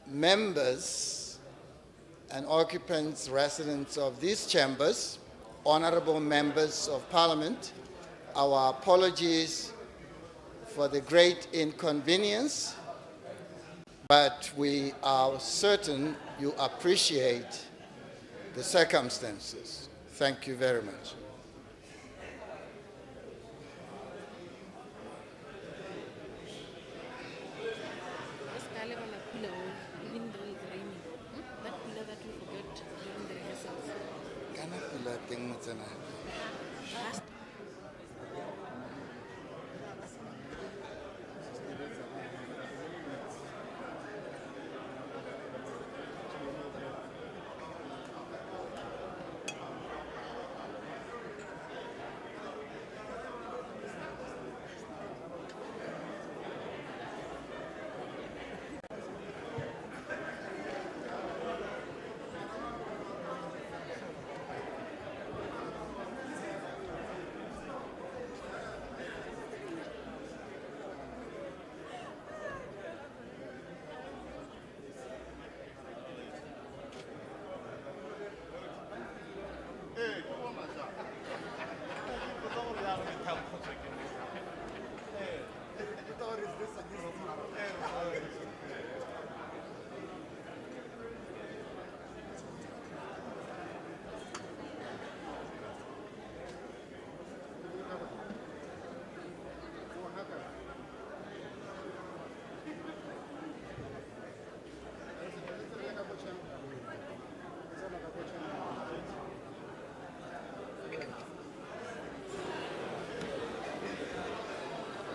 members and occupants, residents of these chambers, honorable members of Parliament, our apologies for the great inconvenience, but we are certain you appreciate the circumstances. Thank you very much.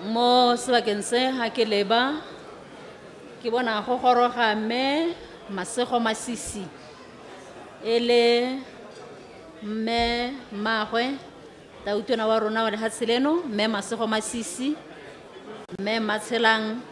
Mo sebakeng se ha ke leba ke bona go goroga me Masego Masisi ele me magwe tautona wa rona wa lehatseleno me Masego Masisi me Matshelang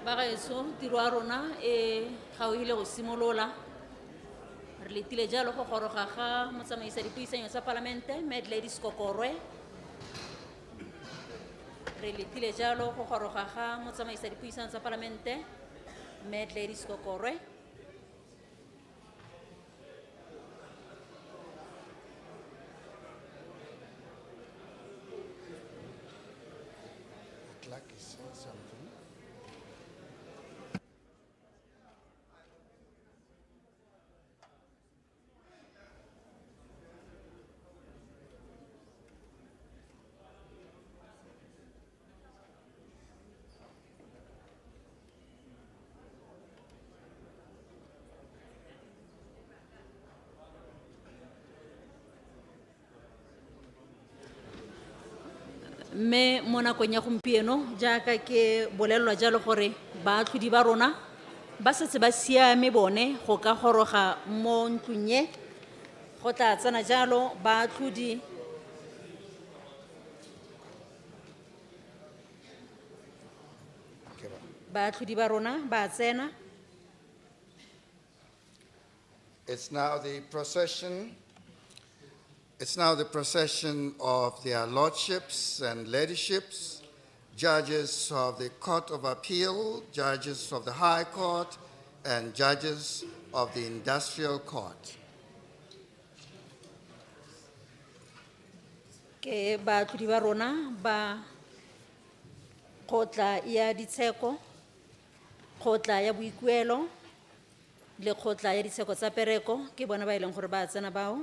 Bagaetso tiro a rona e gaoile go simolola re letile jalo go goroga ga motsamaisa dipuisanyo tsa palamente Mad Ladies Kokorwe re letile jalo go goroga ga motsamaisa dipuisanyo tsa palamente Mad Ladies Kokorwe Clerk is saying something. mme mo nakong ya gompieno jaaka ke bolelelwa jalo gore baatlhodi ba rona ba setse ba siame bone go ka goroga mo ntlong e go tla tsena jalo baatlhodi ba rona ba tsena. It's now the procession of their lordships and ladyships, judges of the Court of Appeal, judges of the High Court, and judges of the Industrial Court. Ke baatlhodi ba rona ba kgotla ya ditsheko, kgotla ya boikuelo le kgotla ya ditsheko tsa pereko ke bona ba e leng gore ba tsena bao.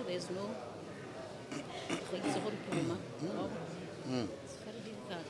There's no it's very difficult.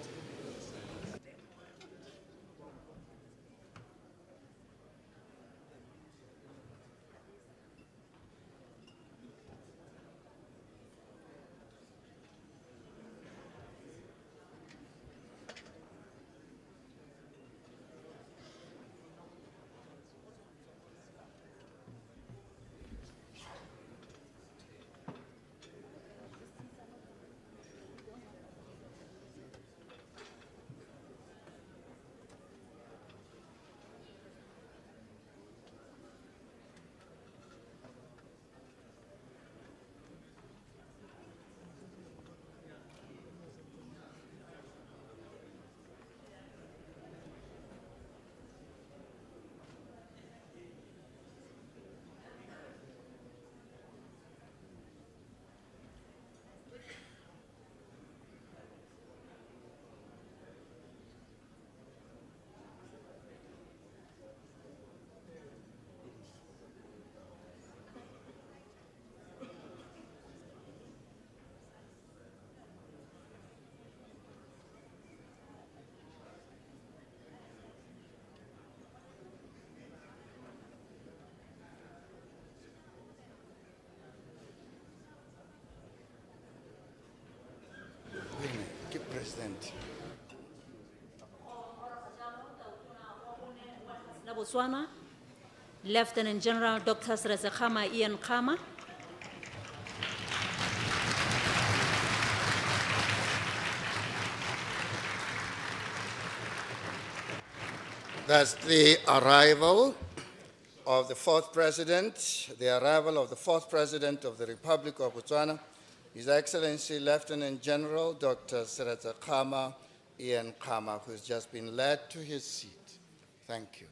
President. Botswana, Lieutenant General Dr. Sresekgama Ian Khama. That's the arrival of the fourth president, of the Republic of Botswana, His Excellency Lieutenant General Dr. Seretse Khama Ian Khama, who has just been led to his seat. Thank you.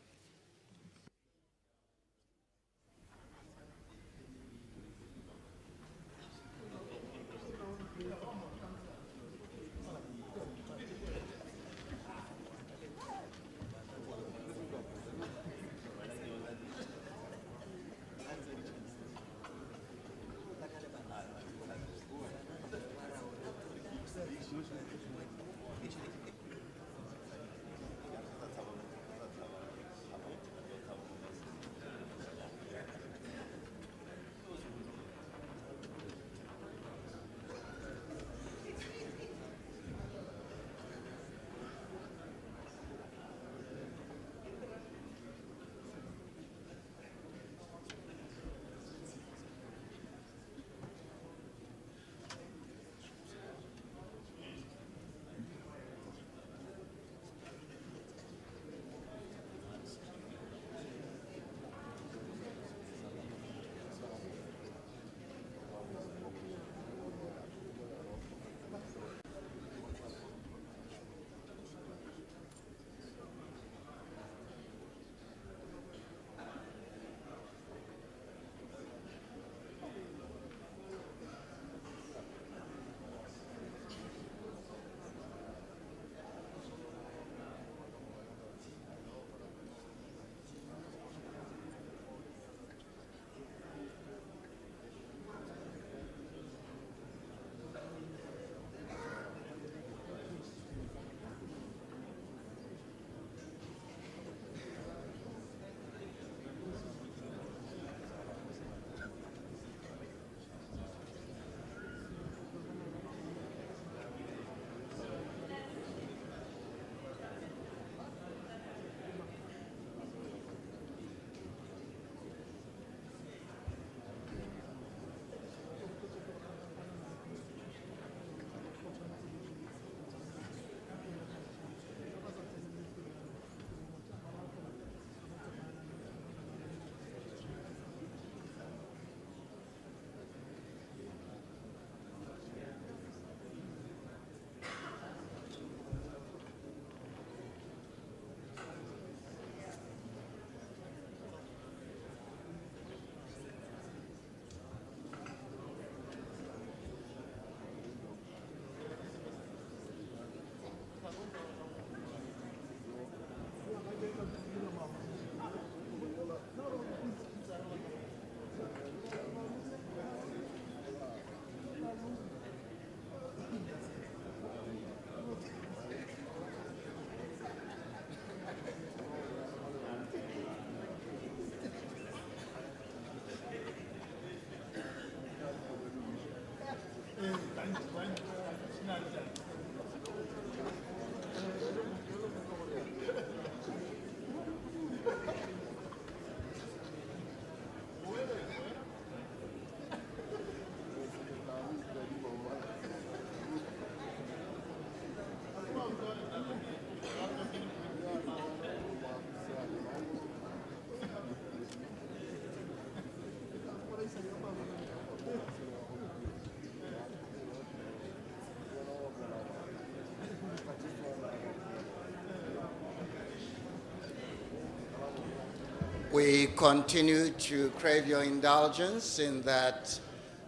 We continue to crave your indulgence in that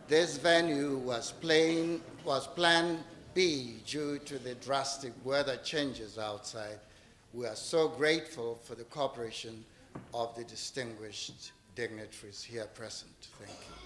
this venue was planned B due to the drastic weather changes outside. We are so grateful for the cooperation of the distinguished dignitaries here present. Thank you.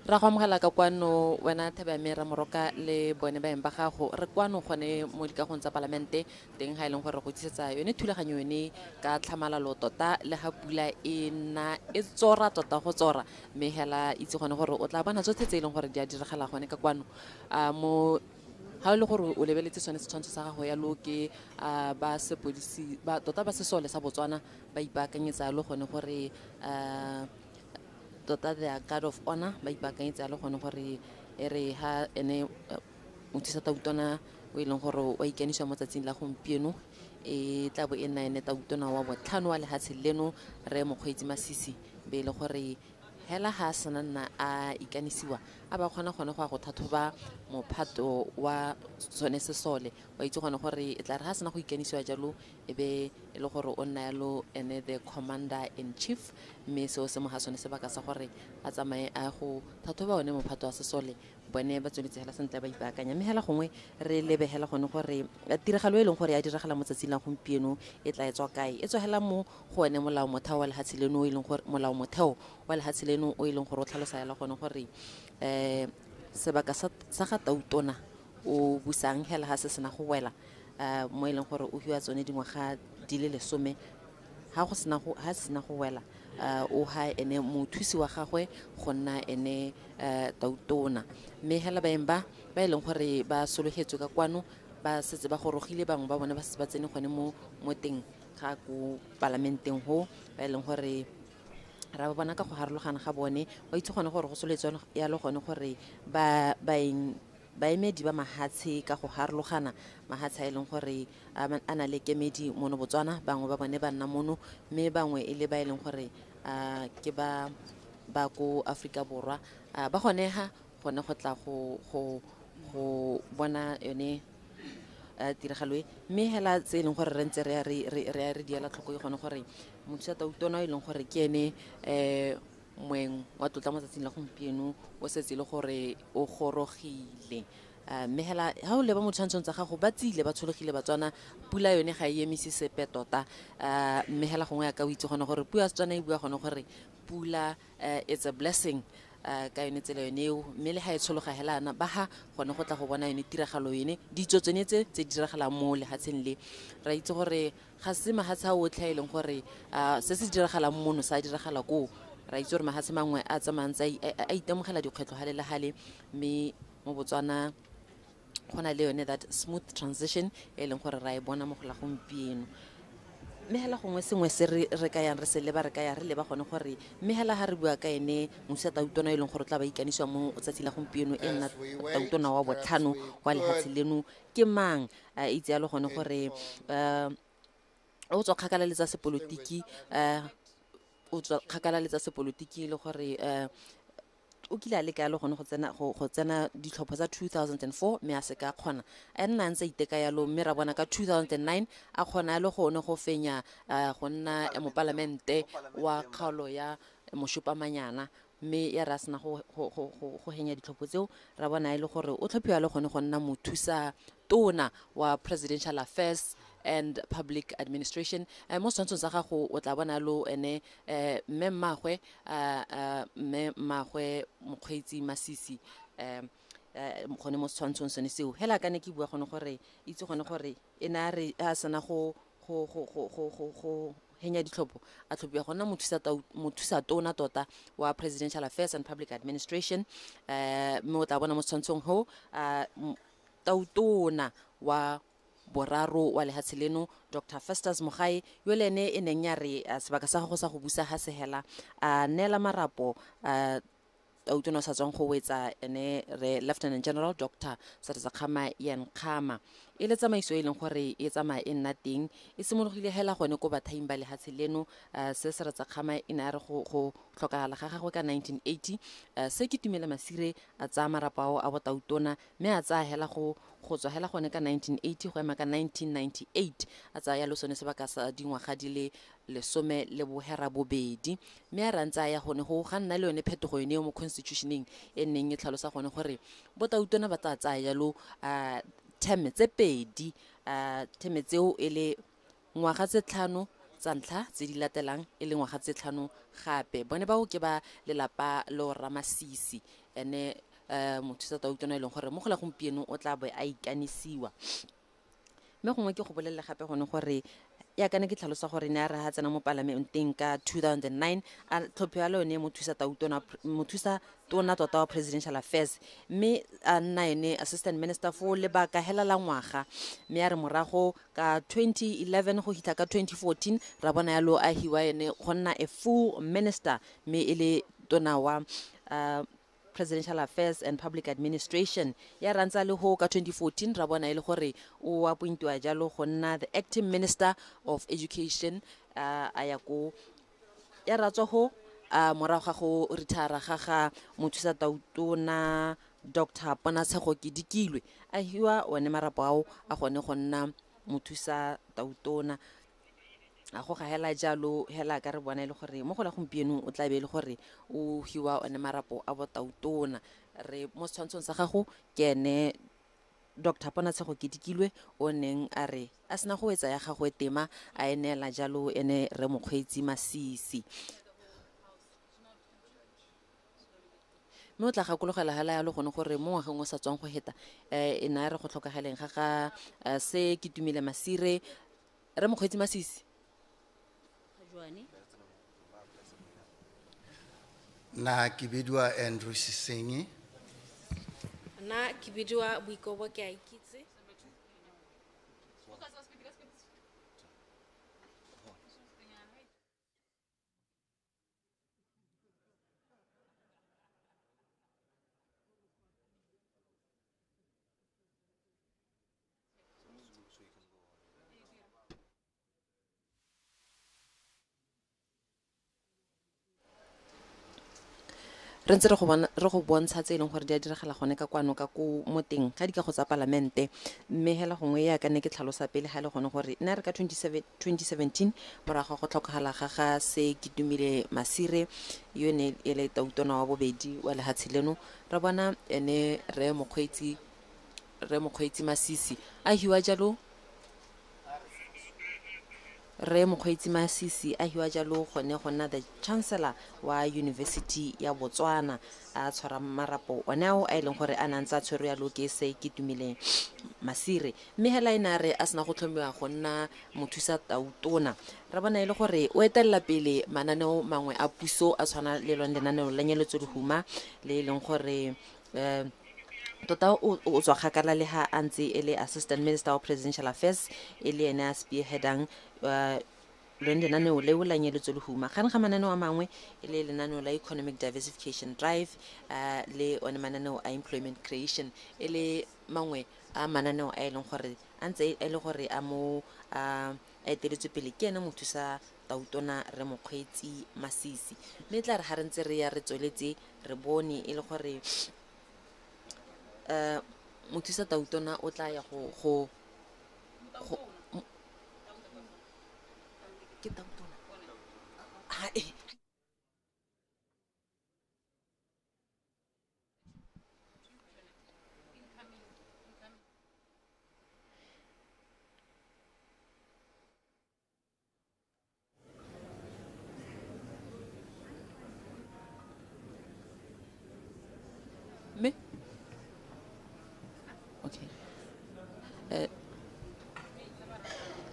ra go amogela ka kwano wena Thebe Mera Moroka le bone baeng ba gago re kwano gone mo dikagong tsa palamente teng ga ileng gore go tlisetsa yone thulaganyo yone ka tlhamalalo tota le ga pula e na e tsora tota go tsora mme hela itse gone gore o tla bona tsotlhe tse e leng gore di a diragala gone ka kwano mo ha ile gore o lebeletse sone setshwantsho sa gago ya lo ke ba sepodisi ba tota ba sesole sa Botswana ba ipaakanyetsa le gone gore tota the guard of honor ba ipaakanyetsa le gone gore re ha ene motisa tautona o ileng gore wa ikeniswa mo tsatsing la gompieno e tla bo e nna ene tautona wa botlhano wa lehatshe leno re mokgweetsi Masisi be le gore hela ha sana nna a ikanisiwa a ba khona gone go thathoba mophato wa sone sesole wa itse gone gore e tla re ha sana go ikanisiwa jalo e be e le gore o nna yalo ene the commander in chief mme se o se mo ha sone se baka sa gore a tsamaye a go thathoba one mophato wa sesole bone ba tsweletse hela sentle ba ipaakanya mme hela gongwe re lebehela gone gore tiragalo e leng gore ya diragala mo tsatsing la gompieno e tla etswa kae e tswa hela mo go ene molao motheo wa lehatshe leno e leng gore molao motheo wa lehatshe leno o e leng gore o tlhalosa hela gone gore sebaka sa ga tautona o busang hela ha se sena go wela mo e leng gore o hiwa tsone dingwaga di le 10 ha sena go wela o ha ene mothusi wa gagwe go nna ene tautona mme hela baeng ba e leng gore ba sologetswe ka kwano ba setse ba gorogile bangwe ba bone ba se ba tsene gone mo teng ga go parlamenteng ho ba e leng gore ra ba bona ka go harologana ga bone wa itse gone gore go soletswe ya le gone gore baemedi ba mahatshe ka go harologana mahatshe a e leng gore a na le kemedi mono Botswana bangwe ba bone ba nna mono mme bangwe e le ba e leng gore ke ba ko Afrika Borwa ba gonega gone go tla go bona yone tiragalo mme hela tse e leng gore re ntse re diela tlhoko e gone gore motho sa tautona e leng gore ke ene moeng wa tlotla mo tsatsing la gompieno o setse le gore o gorogile mme hela ha o leba mo tshwantsong tsa gago ba tsile ba tshologile Batswana pula yone ga e emise sepe tota mme hela gongwe ya ka o itse gone gore pula Setswana e bua gone gore pula it's a blessing ka yone tsela yone eo mme le ha e tshologa helana ba ha gone go tla go bona yone tiragalo yone ditsotsonetse tse diragalang mo lehatsheng le ra itse gore ga se mahatsha o tlhaeleng gore se se diragalang mono sa diragala ko ra itse gore mahatshe mangwe a tsamantsa a itemogela dikgwetlo hale le hale mme mo Botswana gona le yone that smooth transition e leng gore ra e bona mo go la gompieno mme hela gongwe sengwe se re ka yang re se leba re ka ya re leba gone gore mme hela ha re bua ka ene mosa tautona e leng gore tla ba ikaniswa mo tsatsi la gompieno e nna tautona wa botlhano wa lehatshe leno ke mang a itse ya le gone gore o tswa kgakala le tsa sepolotiki le gore o kile a le ka le gone go tsena ditlhopho tsa 2004 mme a se ka kgona a nna ntse iteka yalo mme ra bona ka 2009 a kgona le gone go fenya go nna mo parlamente wa kgaolo ya moshupamanyana mme ya ra sena go henya ditlhopho tseo ra bona ile gore o tlhophiwa le gone go nna mothusa tona wa presidential affairs and public administration mo tshwantsong sa gago o tla bona lo ene mme mmagwe mokgweetsi Masisi gone mo tshwantsong sone seo hela ka ne ke bua gone gore itse gone gore e na re a sana go henya ditlhopho a tlhophiwa gona mothusa tona tota wa presidential affairs and public administration mo tla bona mo tshwantsong ho tautona wa boraro wa lehatshe leno Dr. Festus Mogae yo le ene e neng ya re sebaka sa go sa go busa ha se hela a nela marapo tautona sa tswang go wetsa ene re Lieutenant General Dr. Sarizakgama Yankama e le tsamaiso e leng gore e tsamaya e nna teng e simologile hela gone ko bathaing ba lehatshe leno se Sarizakgama e na re go tlhokagala ga gagwe ka 1980 se ke Tumela Masire a tsaya marapo ao a botautona mme a tsaya hela go tswa hela gone ka 1980 go ema ka 1998 a tsaya lo sone sebaka sa dingwaga di le 12 mme a rantsa ya gone go ga nna le yone phetogo yone mo constitutioneng e neng e tlhalosa gone gore botautona ba tla tsaya yalo term tse pedi term tseo e le ngwaga tse 5 tsa ntlha tse di latelang e le ngwaga tse 5 gape bone bao ke ba lelapa lo Masisi ene mothusa Tautona e leng gore mo go la gompieno o tla bo a ikanisiwa mme gongwe ke go bolelle gape gone gore ya kana ke tlhalosa gore ne a re ha tsena mo parlamenteng ka 2009 a tlhopho ya lone mothusa tona tota wa presidential affairs mme a nna ene assistant minister for lebaka hela la ngwaga mme a re morago ka 2011 go hitla ka 2014 ra bona yalo a hiwa ene go nna a full minister mme ele tona wa presidential affairs and public administration ya rantsa le ho ka 2014 ra bona ile gore o appointwa jalo go nna the acting minister of education a ya go ya ratswa ho morago ga go retire ga mothusa Tautona Dr. Ponatshego Kidikilwe a hiwa one marapo ao a gone go nna mothusa Tautona a go ga hela jalo hela ka re bona ile gore mo go la gompieno o tla be ile gore o hiwa one marapo a Tautona re mo tshwantsong sa gago ke ene Dr. Ponatshego Kidikilwe o neng a re a sena go etsa ya gagwe tema a enela jalo ene re mokgweetsi Masisi mo tla gakologela hela ya lo gone gore mo ngwageng o sa tswang go heta e na re go tlhokagaleng ga se ke tumile Masire re mokgweetsi Masisi na ke bidwa Andrew Sisengi Na ke bidiwa Boikobo ke a ikitse. re ntse re go bontsha tse leng gore di a diragala gone ka kwano ka ko moteng ga di ka go tsa parlamente mme hela gongwe ya ka ne ke tlhalosa pele ga le gone gore nna re ka 2017 morago go tlhokagala ga se ke tumile Masire yo ne e le Tautona wa bobedi wa lehatshe leno ra bona ene re mokgweetsi Masisi a hiwa jalo re mokgweetsi Masisi a hiwa jalo gone go nna the chancellor wa University ya Botswana a tshwara marapo onao a ileng gore a nantsa tshwero ya lo ke se ke tumile Masire mme hela ina re a sena go tlhomiwa go nna mothusa Tautona ra bona ile gore o etella pele mananeo mangwe a puso a tshwana le lone lenaneo la nyeletso dihuma le leng gore tota o tswa gakala le ha antse ele assistant minister of presidential affairs ele ene a spearheadang lo lenaneo le o la nyeletso lehuma gane ga mananeo a mangwe ele lenaneo la economic diversification drive le one mananeo a employment creation ele mangwe a mananeo a eleng gore antse ele gore a mo a eteletswe pele ke ene mothusa Tautona re mokgweetsi Masisi mme tla re ha re ntse re ya re tsweletse re bone ele gore mothusa Tautona o tla ya go ke Tautona me okay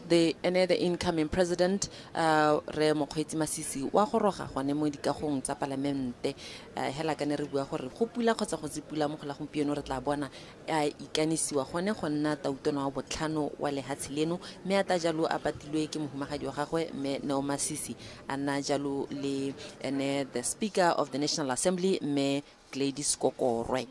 the incoming president re mokgweetsi Masisi wa go roga gone mo dikagong tsa parlamente hela ka ne re bua gore go pula kgotsa go tsipula mo go la gompieno re tla bona a ikanisiwa gone go nna Tautona wa botlhano wa lehatshe leno mme a ta jalo a patilwe ke mohumagadi wa gagwe mme Neo Masisi a nna jalo le ene the speaker of the National Assembly mme Gladys Kokorwe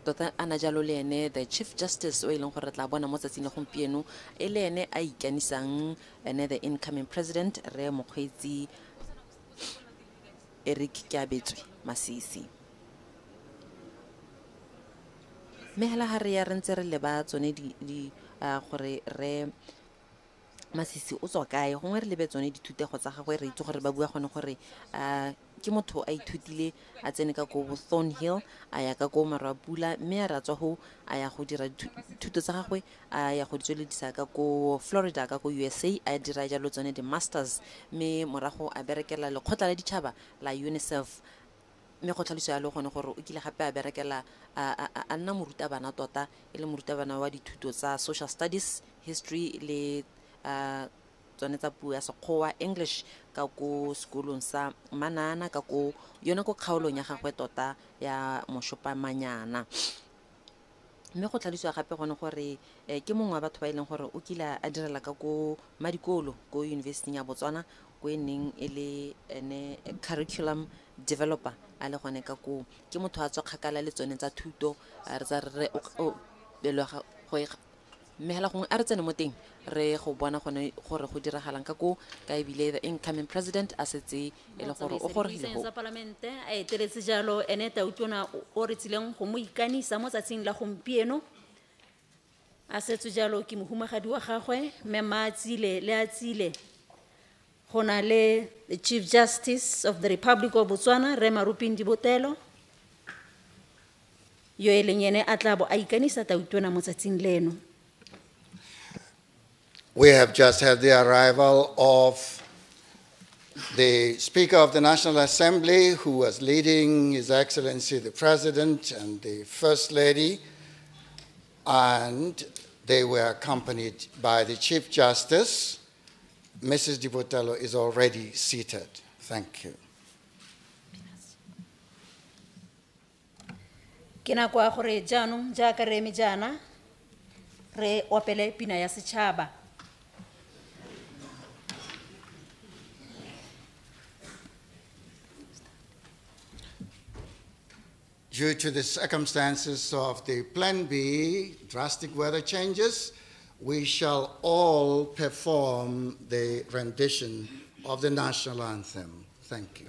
tota ana jalo le ene the chief justice o ileng gore tla bona mo tsatsing le gompieno e le ene a ikanisang ene the incoming president re mokgweetsi Eric Kiabetswe Masisi me hela ha re ya re ntse re leba tsone di gore re Masisi o tswa kae gongwe re lebe tsone dithutego tsa gagwe re itse gore ba bua gone gore ke motho a ithutile a tsene ka ko Thornhill a ya ka ko Marapula mme a ratswa go a ya go dira thuto tsa gagwe a ya go tsweledisa ka ko Florida ka ko USA a dira jalo tsone di masters mme morago a berekela lekgotla la ditšhaba la UNICEF mme go tlhalosa yalo gone gore o kile gape a berekela a nna morutabana tota e le morutabana wa dithuto tsa social studies history le tsone tsa puo ya Sekgowa English ka ko sekolong sa Manana ka ko yona ko kgaolong ya gagwe tota ya Moshopamanyana mme go tlhalosiwa gape gone gore ke mongwe wa batho ba ileng gore o kile a direla ka ko Madikolo ko University ya Botswana ko eneng e le ene curriculum developer a le gone ka ko ke motho a tswa kgakala le tsone tsa thuto re tsa re o beloga go mme hela gongwe a re tsene mo teng re go bona gone gore go diragalang ka ko ka ebile the incoming president a setse e le gore o gorogile go parlamente a eteletse jalo ene tautona o re tsileng go mo ikanisa mo tsatsing la gompieno a setse jalo ke mohumagadi wa gagwe mme Matsile le a tsile gona le the Chief Justice of the Republic of Botswana Re Marupindi Botelo yo e leng ene a tla bo a ikanisa tautona mo tsatsing leno. We have just had the arrival of the Speaker of the National Assembly, who was leading His Excellency the President and the First Lady, and they were accompanied by the Chief Justice. Mrs. Di Botello is already seated. Thank you. Kena kwa gore jaanong jaaka re eme jaana re opele pina ya setšhaba. Due to the circumstances of the Plan B, drastic weather changes, we shall all perform the rendition of the national anthem. Thank you.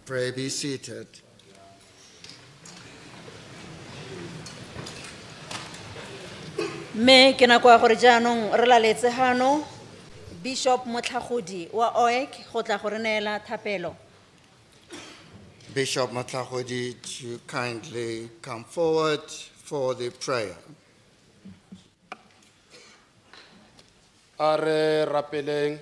Pray, be seated. Me ke na kwa gore jaanong re laletse hano Bishop Motlhagodi wa OEC go tla go re neela thapelo. Bishop Motlhagodi to kindly come forward for the prayer. Are rapeleng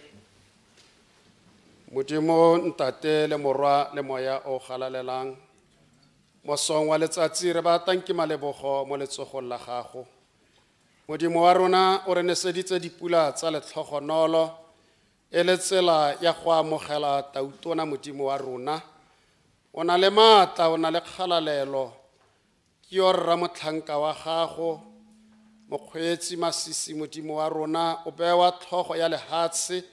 Modimo ntate le morwa le moya o galalelang mosong wa letsatsi re ba tanki malebogo mo letsogong la gago Modimo wa rona o re neseditse dipula tsa letlhogonolo e le tsela ya go amogela tautona modimo wa rona. O na le maatla, o na le kgalalelo, ke yo rra motlhanka wa gago, mokgweetsi Masisi modimo wa rona, o bewa tlhogo ya lehatshe,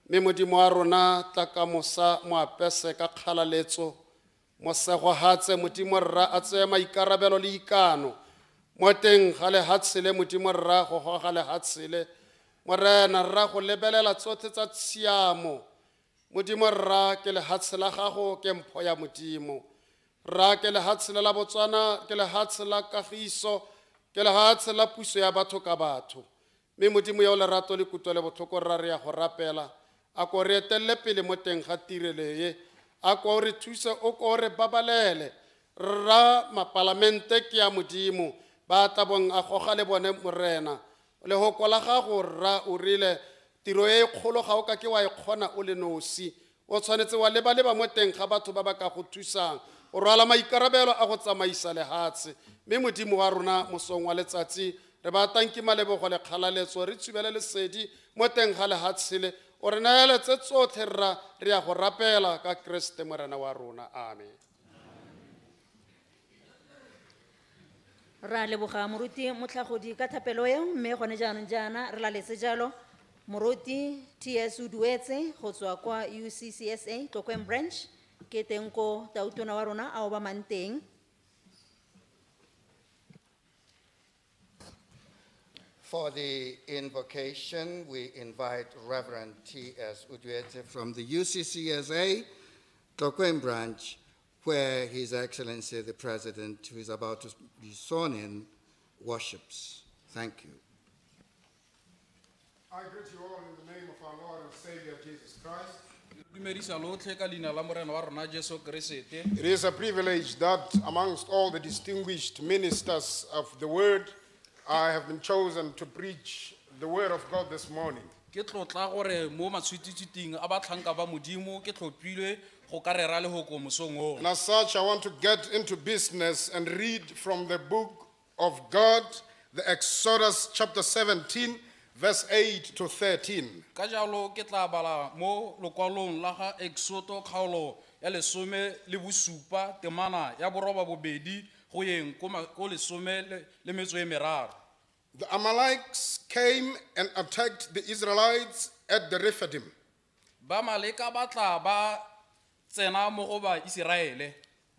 mme modimo wa rona tla ka mosa mo apese ka kgalaletso, mo segohatse modimo rra a tseye maikarabelo le ikano, mo teng ga lehatshe le modimo rra go goga lehatshe le, Morena rra go lebelela tsotlhe tsa tshiamo, modimo rra ke lehatshe la gago ke mpho ya modimo, rra ke lehatshe la Botswana, ke lehatshe la kagiso, ke lehatshe la puso ya batho ka batho, mme modimo ya o lerato le kutlwa le botlhoko rra re ya go rapela, a ko re etelele pele mo teng ga tirelo ye, a ko re thuse, o ko re babalele, rra mapalamente ke ya modimo, ba tabong a goga le bone Morena, le ho kola gago rra o rile tiro e kgolo ga o ka ke wa e kgona o le nosi, o tshwanetse wa leba mo teng ga batho ba ba ka go thusang, o rwala maikarabelo a go tsamaisa lehatshe, mme modimo wa rona mosong wa letsatsi re ba tanki malebogo le kgalaletso, re tsubele lesedi mo teng ga lehatshe le, o re naeletse tsotlhe rra re ya go rapela ka Kriste Morena wa rona, amen. Ra leboga moruti motlhagodi ka thapelo eo, mme gone jaanong jaana re laletse jalo moruti TS Uduetse go tswa kwa UCCSA Tlokweng branch ke teng ko tautona wa rona a o ba mang teng. For the invocation, we invite Reverend T.S. Uduete from the UCCSA Tlokweng branch, where His Excellency the President, who is about to be sworn in, worships. Thank you. I greet you all in the name of our Lord and Savior Jesus Christ. It is a privilege that amongst all the distinguished ministers of the word, I have been chosen to preach the word of God this morning. And as such, I want to get into business and read from the book of God, the Exodus chapter 17, verse 8 to 13. The Amalekites came and attacked the Israelites at the Rephidim.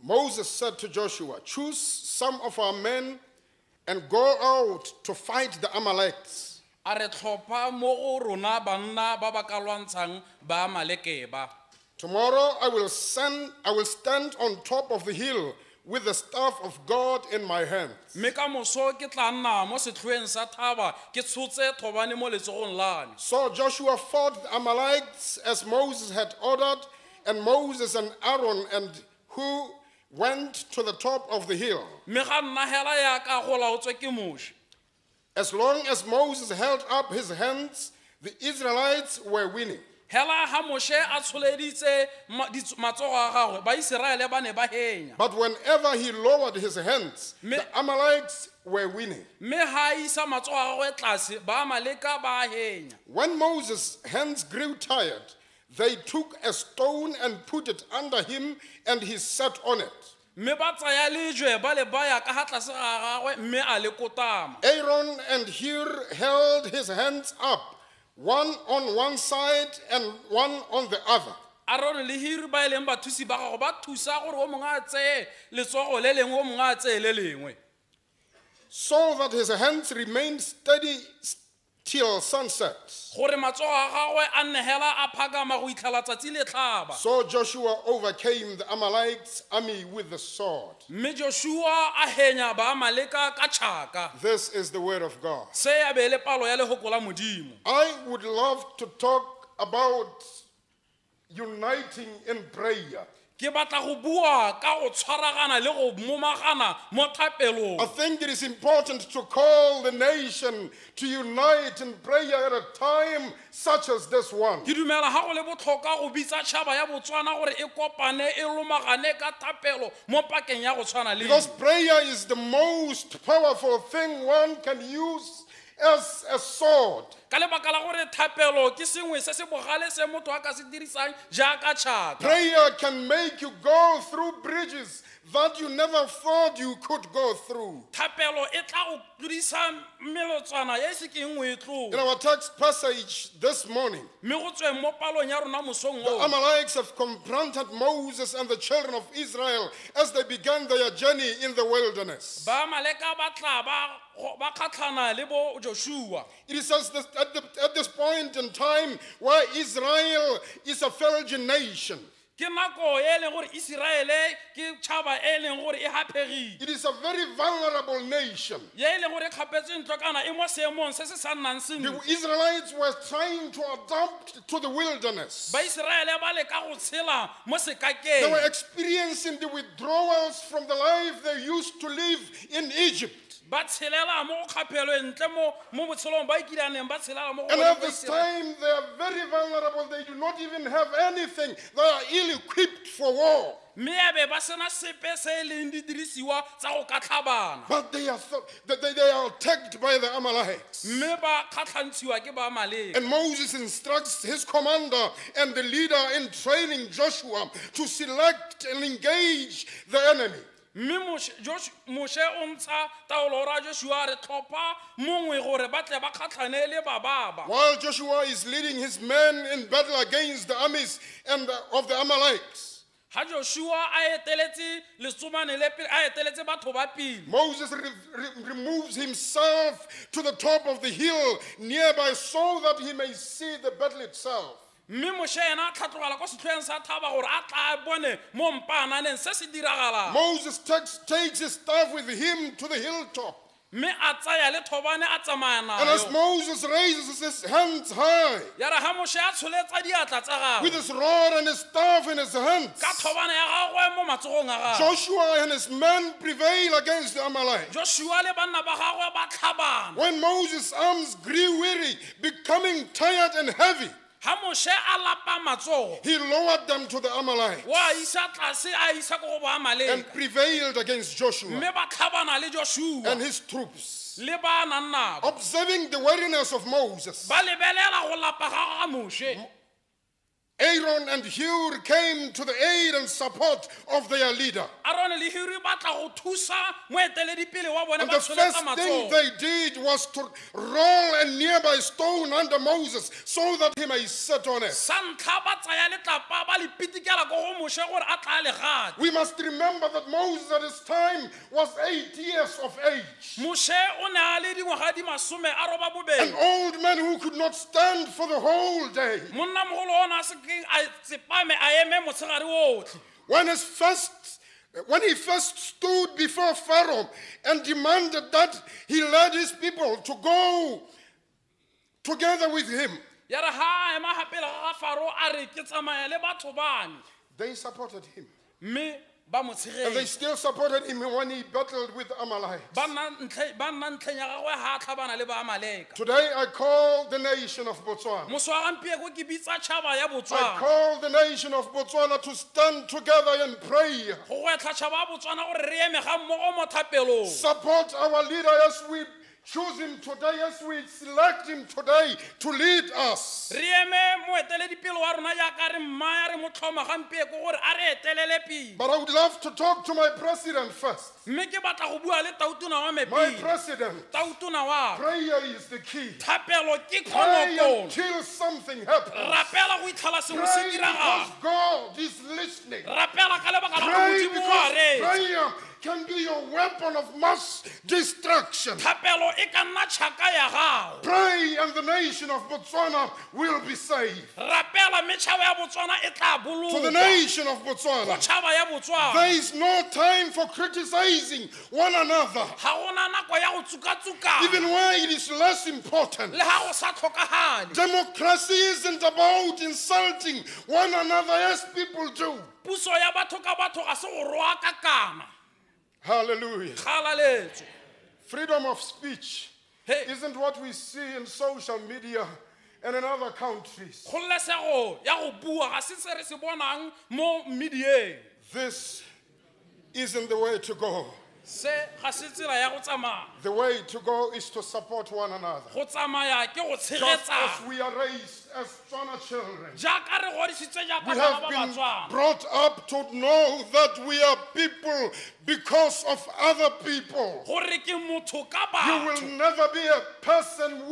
Moses said to Joshua, "Choose some of our men and go out to fight the Amalekites. Tomorrow I will stand on top of the hill with the staff of God in my hands." So Joshua fought the Amalekites as Moses had ordered, and Moses and Aaron and who went to the top of the hill. As long as Moses held up his hands, the Israelites were winning. But whenever he lowered his hands, the Amalekites were winning. When Moses' hands grew tired, they took a stone and put it under him, and he sat on it. Aaron and Hur held his hands up, one on one side and one on the other. So that his hands remained steady till sunset. So Joshua overcame the Amalekites' army with the sword. This is the word of God. I would love to talk about uniting in prayer. I think it is important to call the nation to unite in prayer at a time such as this one. Because prayer is the most powerful thing one can use as a sword. ka lebaka la gore thapelo ke sengwe se se bogale se motho a ka se dirisang jaaka tšhaka. Prayer can make you go through bridges that you never thought you could go through. thapelo e tla go tlodisa melotswana ye se ke nngwe e In tloga. our text passage this morning, mme go tsweng mo palong ya rona mosong the o Amalekites have confronted Moses and the children of Israel as they began their journey in the wilderness. ba maleka ba tla ba kgatlhana le bo Joshua. It says that at this point in time where Israel is a virgin nation, ke nako e leng gore Iseraele ke tšhaba e leng gore e hapegile. it is a very vulnerable nation. ye e leng gore e kgapetswe ntlo kana e mo seemong se se sa nnang The sentle. Israelites were trying to adapt to the wilderness. Baiseraele ba leka go tshela mo They sekakeng. were experiencing the withdrawals from the life they used to live in Egypt. ba tshelela mo go kgapelwe ntle mo botshelong ba ikilaneng ba tshelela mo go And bona at this time, they are very vulnerable. They do not even have anything. They are ill-equipped for war. mme e be ba sena sepe se e leng didirisiwa tsa go ka tlhabana. But they are attacked by the Amalekites. mme ba kgatlhantshiwa ke ba Amaleki. And Moses instructs his commander and the leader in training Joshua to select and engage the enemy. mme Moshe o ntsha taolo ra Joshua re tlhopha mongwe gore ba tle ba kgatlhane le ba baba. While Joshua is leading his men in battle against the armies of the Amalekites, ha Joshua a eteletse letsomane le pele a eteletse batho ba pele. Moses removes himself to the top of the hill nearby so that he may see the battle itself. mme Moshe ena a tlhatlogela kwa setlhoeng sa thaba gore a tla bone mo mpaananeng se se diragalang. Moses takes his staff with him to the hilltop. mme a tsaya le thobane a tsamaya And as nayo. Moses raises his hands high, ya re ha Moshe a tsholetsa diatla tsa with gagwe his rod and his staff in his hands, ka thobane ya gagwe mo matsogong a gagwe. Joshua and his men prevail against the Amalekites. Joshua le banna ba gagwe ba tlhabana. When Moses' arms grew weary, becoming tired and heavy, ha Moshe a lapa matsogo he lowered them to the Amalekites wa isa tlase a isa ko go ba Amaleki. and prevailed against Joshua mme ba tlhabana le Joshua and his troops. le ba nang nako. Observing the weariness of Moses, ba lebelela go lapa ga Moshe. Aaron and Hur came to the aid and support of their leader. Aaron le Huri ba tla go thusa moeteledipele wa bone And ba the tsholetsa first thing matsogo. they did was to roll a nearby stone under Moses so that he may sit on it. sa ntlha ba tsaya letlapa ba le pitikela ko go Moshe gore a tla le gate. We must remember that Moses at his time was 8 years of age. Moshe o ne a le dingwaga di masome a roba An bobedi. old man who could not stand for the whole day. monna mogolo ona a se ke a tsepame a eme motshegare otlhe. When he first stood before Pharaoh and demanded that he led his people to go together with him, ya re ha a ema gapele ga Faro a re ke tsamaya le batho ba me. they supported him. mme ba mo And they tshegetse. still supported him when he battled with Amalek. ba nna ntlheng ya gagwe ha a tlhabana le ba Amaleka. Today I call the nation of Botswana. moso wa gampieko ke bitsa tšhaba ya I Botswana call the nation of Botswana to stand together in prayer. go gwetlha tšhaba ya Botswana gore re eme ga mmogo mo thapelong. Support our leader as we choose him today, as we select him today to lead us. re eme moeteledipele wa rona jaaka re mmaya re mo tlhoma gampieko gore a re etelele pele. But I would love to talk to my president first. mme ke batla go bua le tautona wa me My pele. president, tautona wa prayer is the key. thapelo ke Pray konokono. until something happens. rapela go itlhala sengwe se Pray because diragala. God is listening. rapela ka lebaka la Pray gore Modimo wa because reetsa. prayer can be your weapon of mass destruction. thapelo e ka nna tšhaka ya gago. Pray and the nation of Botswana will be saved. rapela mme tšhaba ya Botswana e tla To the bolokwa. nation of go Botswana, tšhaba ya Botswana there is no time for criticizing one another, ga gona nako ya go tsukatsukana even where it is less important. le ga go sa tlhokagale. Democracy isn't about insulting one another as people do. puso ya batho ka batho ga se go roakakana. Hallelujah. kgalaletso Freedom of speech Hey. isn't what we see in social media and in other countries. kgololesego ya go bua ga se se re se bonang mo medieng. This isn't the way to go. se ga se tsela ya go tsamaya The way to go is to support one another. go tsamaya ke go Just tshegetsa as we are raised as Botswana children, jaaka re godisitswe jaaka we bana have ba been Batswana. brought up to know that we are people because of other people. gore ke motho ka You will batho never be a person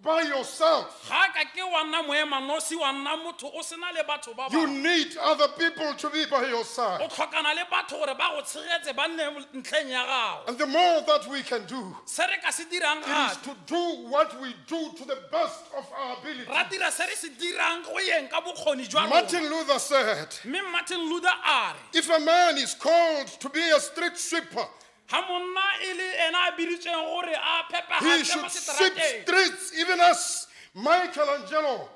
by yourself. ga ka ke wa nna moemanosi wa nna motho o sena le batho ba You bangwe need other people to be by your o side. tlhokana le batho gore ba go tshegetse ba nne ntlheng ya gago And the more that we can do, se re ka se dirang it is gape to do what we do to the best of our ability. ra dira se re se dirang go yeng ka bokgoni jwa rona. Martin Luther said, mme Martin Luther a re if a man is called to be a street sweeper, ga monna e le ena a biditsweng gore a he phepagatse mo should sweep seterateng streets even as Michelangelo.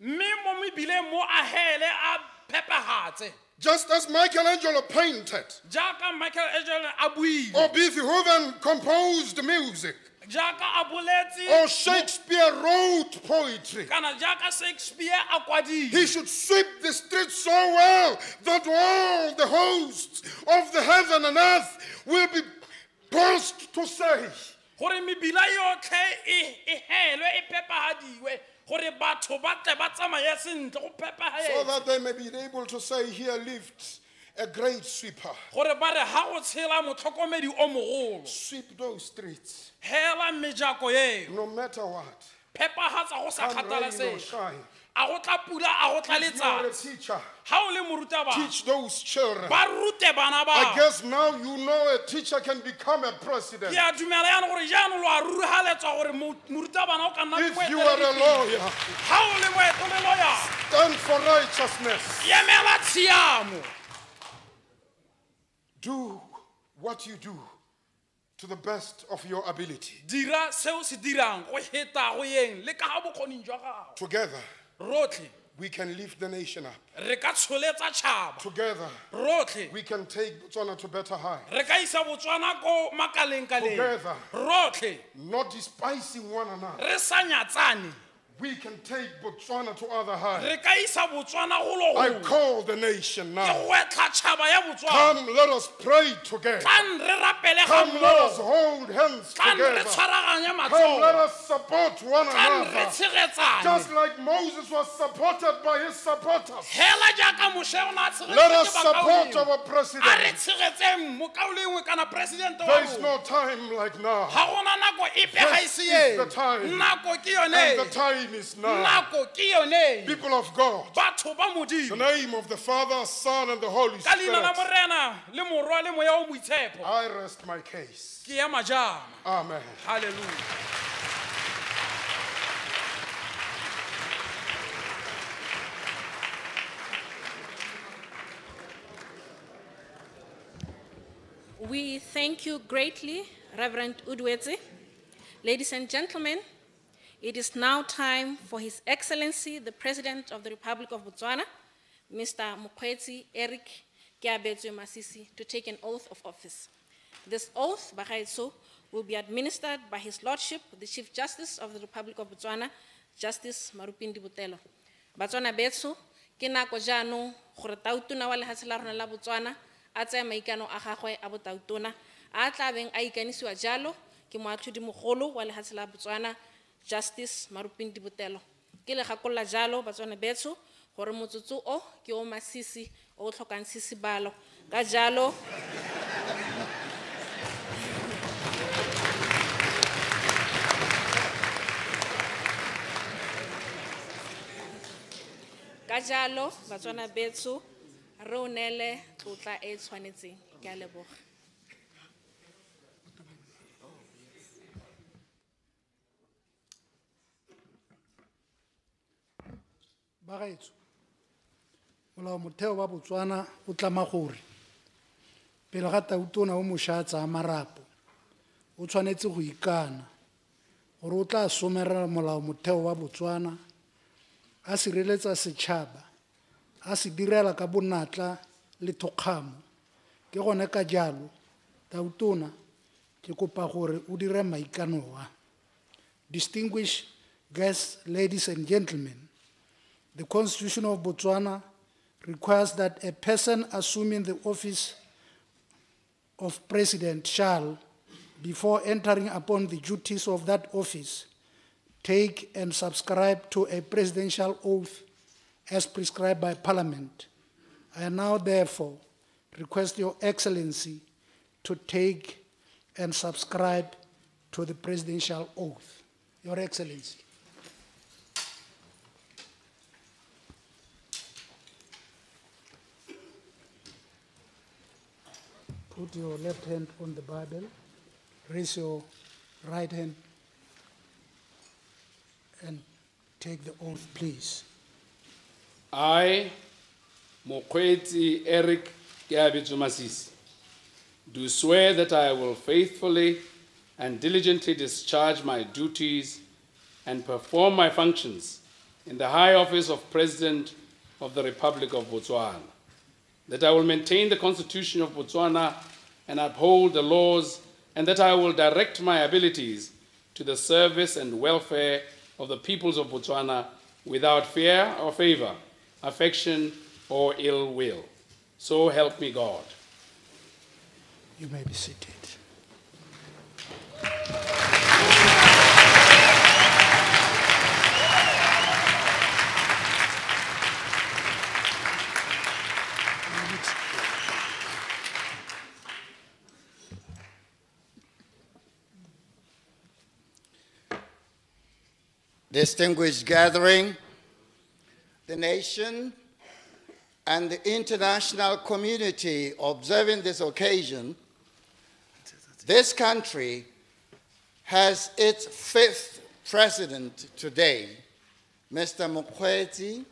mme mo mebileng mo a hele a phepagatse Just as Michelangelo painted, jaaka Michael Angelo a buile or Beethoven composed music, jaaka a boletse or Shakespeare wrote poetry, kana jaaka Shakespeare a kwadile he should sweep the streets so well that all the hosts of the heaven and earth will be forced to say, gore mebila yotlhe e helwe e phepagadiwe gore batho ba tle ba tsamaye sentle go so phepagetse that they may be able to say, here lived a great sweeper. gore ba re ga go tshela motlhokomedi o mogolo Sweep those streets, hela mejako eo no matter what. phepagatsa go sa Come rain or kgathalesege shine. a go tla pula a go tla If you are a letsatsi teacher, ga o le morutabana teach those children. ba rute bana I ba guess now you know a teacher can become a president. ke a dumela yana gore jaanong lo a rurugaletswa gore morutabana o ka nna If you are a lawyer, ga o le moeteloya stand for righteousness. emela tshiamo Do what you do to the best of your ability. dira seo se dirang go heta go yeng le ka ga bokgoning jwa gago Together, rotlhe we can lift the nation up. re ka tsholetsa tšhaba Together, rotlhe we can take Botswana to better heights. re ka isa Botswana ko makaleng-kaleng Together. rotlhe Not despising one another. re sa nyatsane We can take Botswana to other heights. re ka isa Botswana go lo I golo call the nation ke now. gwetla tšhaba ya Botswana Come, let us pray together. tlang re rapele ga Come, let us mmogo hold hands tlang re together. tshwaraganye Come, let matsogo us support one tlang re another. tshegetsane Just like Moses was supported by his supporters. hela jaaka Moshe o ne a Let us tshegetswe ke support bakaolengwe. our a re president. tshegetseng mokaolengwe kana presidente wa There is rona no time like now. ga gona nako epe ga This ise is the eng time. nako ke And the yone time is now. nako ke yone People of God, batho ba in the modimo name of the Father, Son, and the Holy ka leina la Spirit, morena le morwa le moya o moitshepo I rest my case. ke ya majana Amen. halleluja We thank you greatly, Reverend Udwetsi. Ladies and gentlemen, it is now time for His Excellency, the President of the Republic of Botswana, Mr. Mokgweetsi Eric Keabetswe Masisi, to take an oath of office. This oath, Bagaetso, will be administered by His Lordship, the Chief Justice of the Republic of Botswana, Justice Marupindi Butelo. Batswana betso, ke nako jaanong gore tautona wa lefatshe la rona la Botswana a tsaya maikano a gagwe a botautona a tla beng a ikanisiwa jalo ke moatlhodi mogolo wa lefatshe la Botswana, Justice Marupindi Butelo. Ke le gakolola jalo batswana betso gore motsotso o ke o masisi o tlhokang sisibalo ka jalo ka jalo batswana betso re o neele tlotla e tshwanetseng ke a leboga. Bagaetso molao motheo wa Botswana o tlama gore pele ga tautona o mošwa a tsaya marapo o tshwanetse go ikana gore o tla somerela molao motheo wa Botswana a sireletsa setšhaba a se direla ka bonatla le thokgamo ke gone ka jalo tautona ke kopa gore o dire maikano a. Distinguished guests, ladies and gentlemen, the Constitution of Botswana requires that a person assuming the office of of President shall, before entering upon the duties of that office, take and subscribe to a presidential oath as prescribed by Parliament. I now therefore request Your Excellency to take and subscribe to the presidential oath. Your Excellency. Put your left hand on the Bible, raise your right hand, and take the oath, please. I, Mokgweetsi Eric Masisi, do swear that I will faithfully and diligently discharge my duties and perform my functions in the high office of President of the Republic of Botswana, that I will maintain the Constitution of Botswana and uphold the laws, and that I will direct my abilities to the service and welfare of the peoples of Botswana without fear or favor, affection or ill will. So help me God. You may be seated. Distinguished gathering, the nation and the international community observing this occasion, this country has its 5th president today, Mr. Mokgweetsi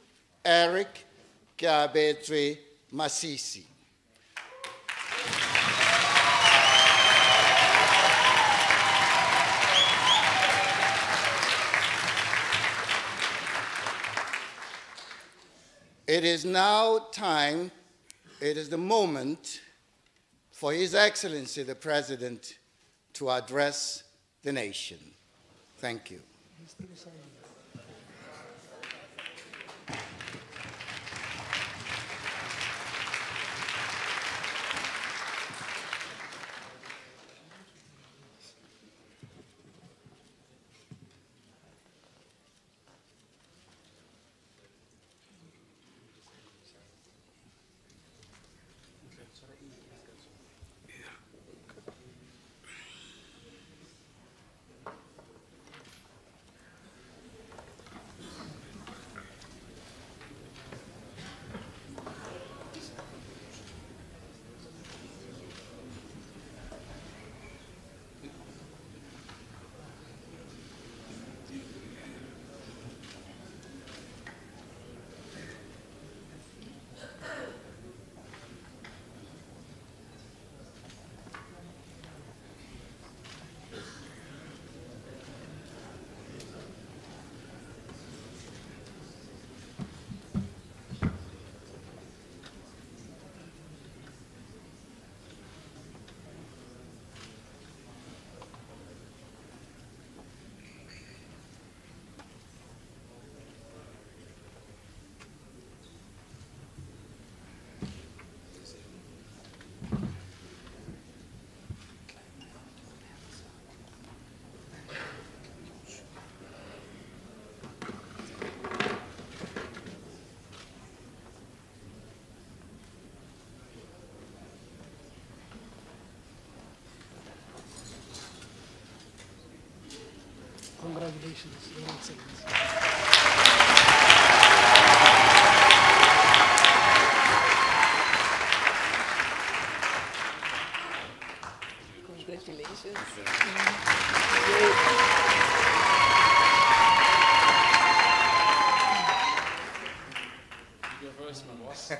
Eric Masisi. It is now time, it is the moment for His Excellency the President to address the nation. Thank you. Congratulations, Your Excellency. Congratulations. You go first, my boss.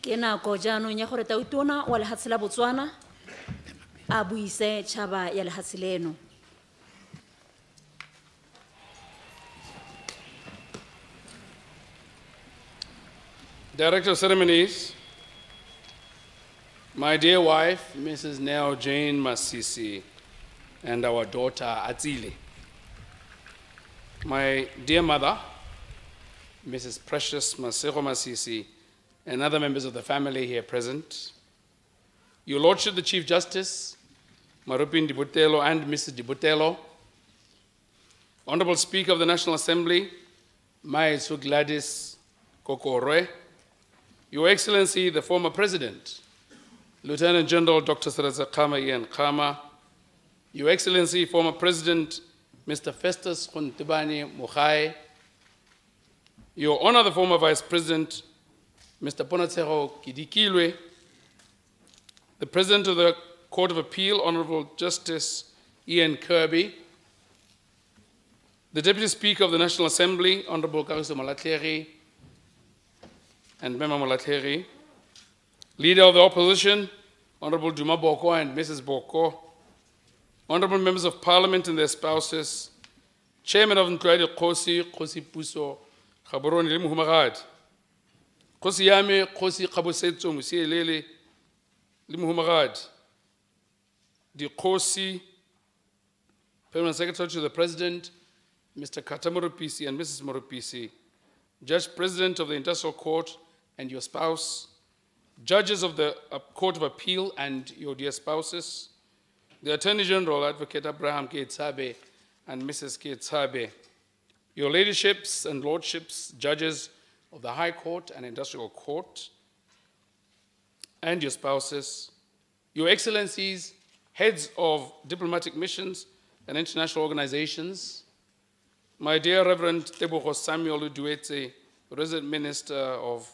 ke nako jaanong ya gore tautona wa lefatshe la Botswana a buise tšhaba ya lefatshe leno. Director of Ceremonies, my dear wife, Mrs. Neo Jane Masisi, and our daughter Atsile. My dear mother, Mrs. Precious Masego Masisi, and other members of the family here present. Your Lordship, the Chief Justice, Marupin Dibutelo and Mrs. Dibutelo, Honorable Speaker of the National Assembly, Maisu Gladys Kokoroe, Your Excellency, the former President, Lieutenant General Dr. Seretse Khama Ian Khama, Your Excellency, former President, Mr. Festus Khuntibani Mukhai, Your Honor, the former Vice President, Mr. Ponatsego Kidikilwe, the President of the Court of Appeal, Honorable Justice Ian Kirby, the Deputy Speaker of the National Assembly, Honorable Kagiso Molatleri, and Mema Molatleri, Leader of the Opposition, Honorable Duma Boko and Mrs. Boko, Honorable Members of Parliament and their spouses, Chairman of Untitled Chapter, Khosi Puso, Khaboroni le Muhammad, Khosi Yame, Khosi Khabosetso Musielele le Muhammad, the Khosi, Permanent Secretary to the President, Mr. Kata Moropisi and Mrs. Moropisi, Judge President of the Industrial Court and your spouse, judges of the Court of Appeal and your dear spouses, the Attorney General, Advocate Abraham Keitsabe and Mrs. Keitsabe, your ladyships and lordships, judges of the High Court and Industrial Court, and your spouses, your excellencies, heads of diplomatic missions and international organizations, my dear Reverend Tebogo Samuel Uduetse, Resident Minister of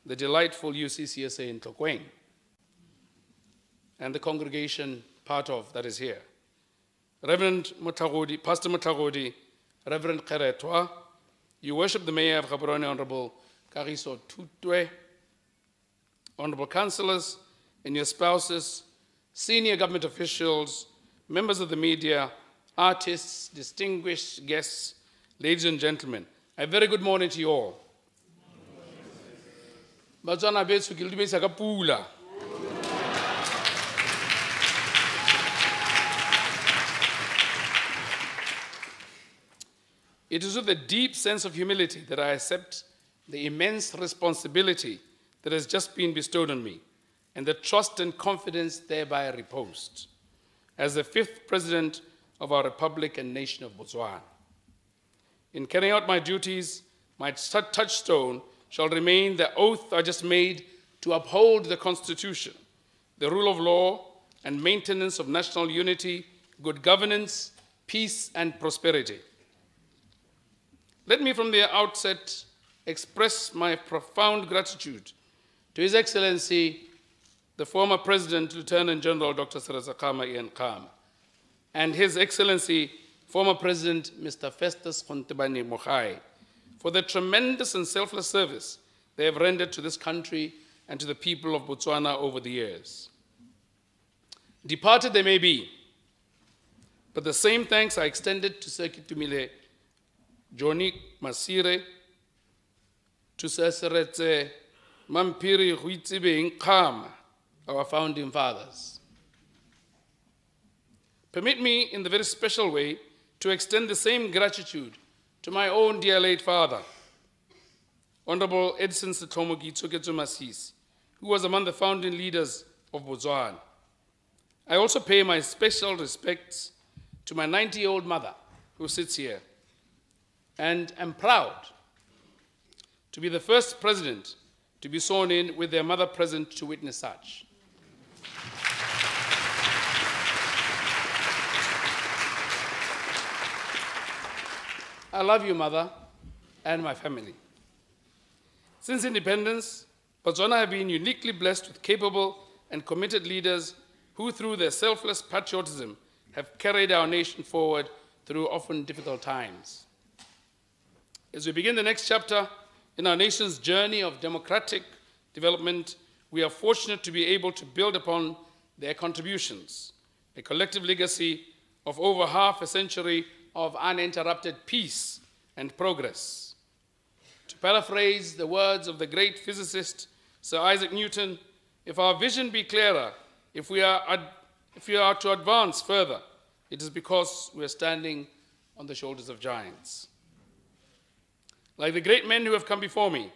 the delightful UCCSA in Tlokweng, and the congregation part of that is here. Reverend Mutagodi, Pastor Mutagodi, Reverend Keretwa, you worship the Mayor of Gaborone, Honorable Kagiso Tutwe, Honorable Councillors and your spouses, senior government officials, members of the media, artists, distinguished guests, ladies and gentlemen, a very good morning to you all. Batswana bethu ke le dumedisa ka pula. It is with a deep sense of humility that I accept the immense responsibility that has just been bestowed on me and the trust and confidence thereby reposed as the 5th President of our Republic and nation of Botswana. In carrying out my duties, my touchstone shall remain the oath I just made to uphold the Constitution, the rule of law, and maintenance of national unity, good governance, peace, and prosperity. Let me from the outset express my profound gratitude to His Excellency, the former President, Lieutenant General Dr. Seretse Khama Ian Khama, and His Excellency, former President, Mr. Festus Khuntibani Mukhai, for the tremendous and selfless service they have rendered to this country and to the people of Botswana over the years. Departed they may be, but the same thanks are extended to Circuit Tumile, Johnny Masire, to Seretse Mampiri Huitsibe Nkama, our founding fathers. Permit me, in the very special way, to extend the same gratitude to my own dear late father, Honorable Edson Setomogi Tsoketo Masisi, who was among the founding leaders of Botswana. I also pay my special respects to my 90-year-old mother, who sits here, and am proud to be the first president to be sworn in with their mother present to witness such. I love you, Mother, and my family. Since independence, Botswana have been uniquely blessed with capable and committed leaders who, through their selfless patriotism, have carried our nation forward through often difficult times. As we begin the next chapter in our nation's journey of democratic development, we are fortunate to be able to build upon their contributions, a collective legacy of over half a century of uninterrupted peace and progress. To paraphrase the words of the great physicist Sir Isaac Newton, if our vision be clearer, if we are to advance further, it is because we are standing on the shoulders of giants. Like the great men who have come before me,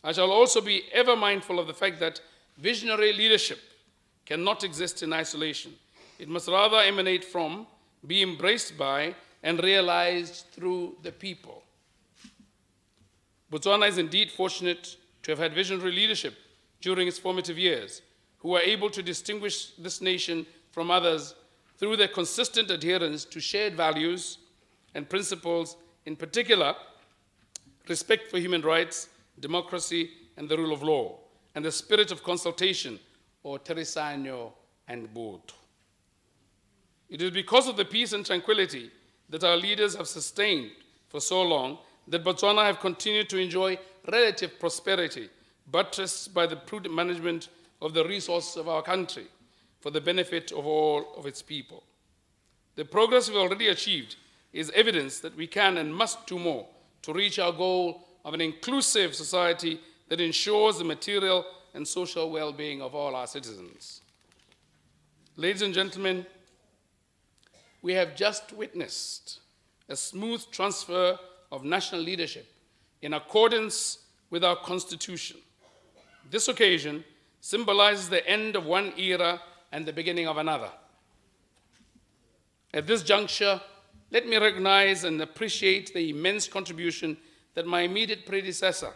I shall also be ever mindful of the fact that visionary leadership cannot exist in isolation. It must rather emanate from, be embraced by, and realized through the people. Botswana is indeed fortunate to have had visionary leadership during its formative years, who were able to distinguish this nation from others through their consistent adherence to shared values and principles, in particular, respect for human rights, democracy, and the rule of law, and the spirit of consultation, or terisanyo and boto. It is because of the peace and tranquility that our leaders have sustained for so long that Botswana have continued to enjoy relative prosperity, buttressed by the prudent management of the resources of our country for the benefit of all of its people. The progress we've already achieved is evidence that we can and must do more to reach our goal of an inclusive society that ensures the material and social well-being of all our citizens. Ladies and gentlemen, we have just witnessed a smooth transfer of national leadership in accordance with our Constitution. This occasion symbolizes the end of one era and the beginning of another. At this juncture, let me recognize and appreciate the immense contribution that my immediate predecessor,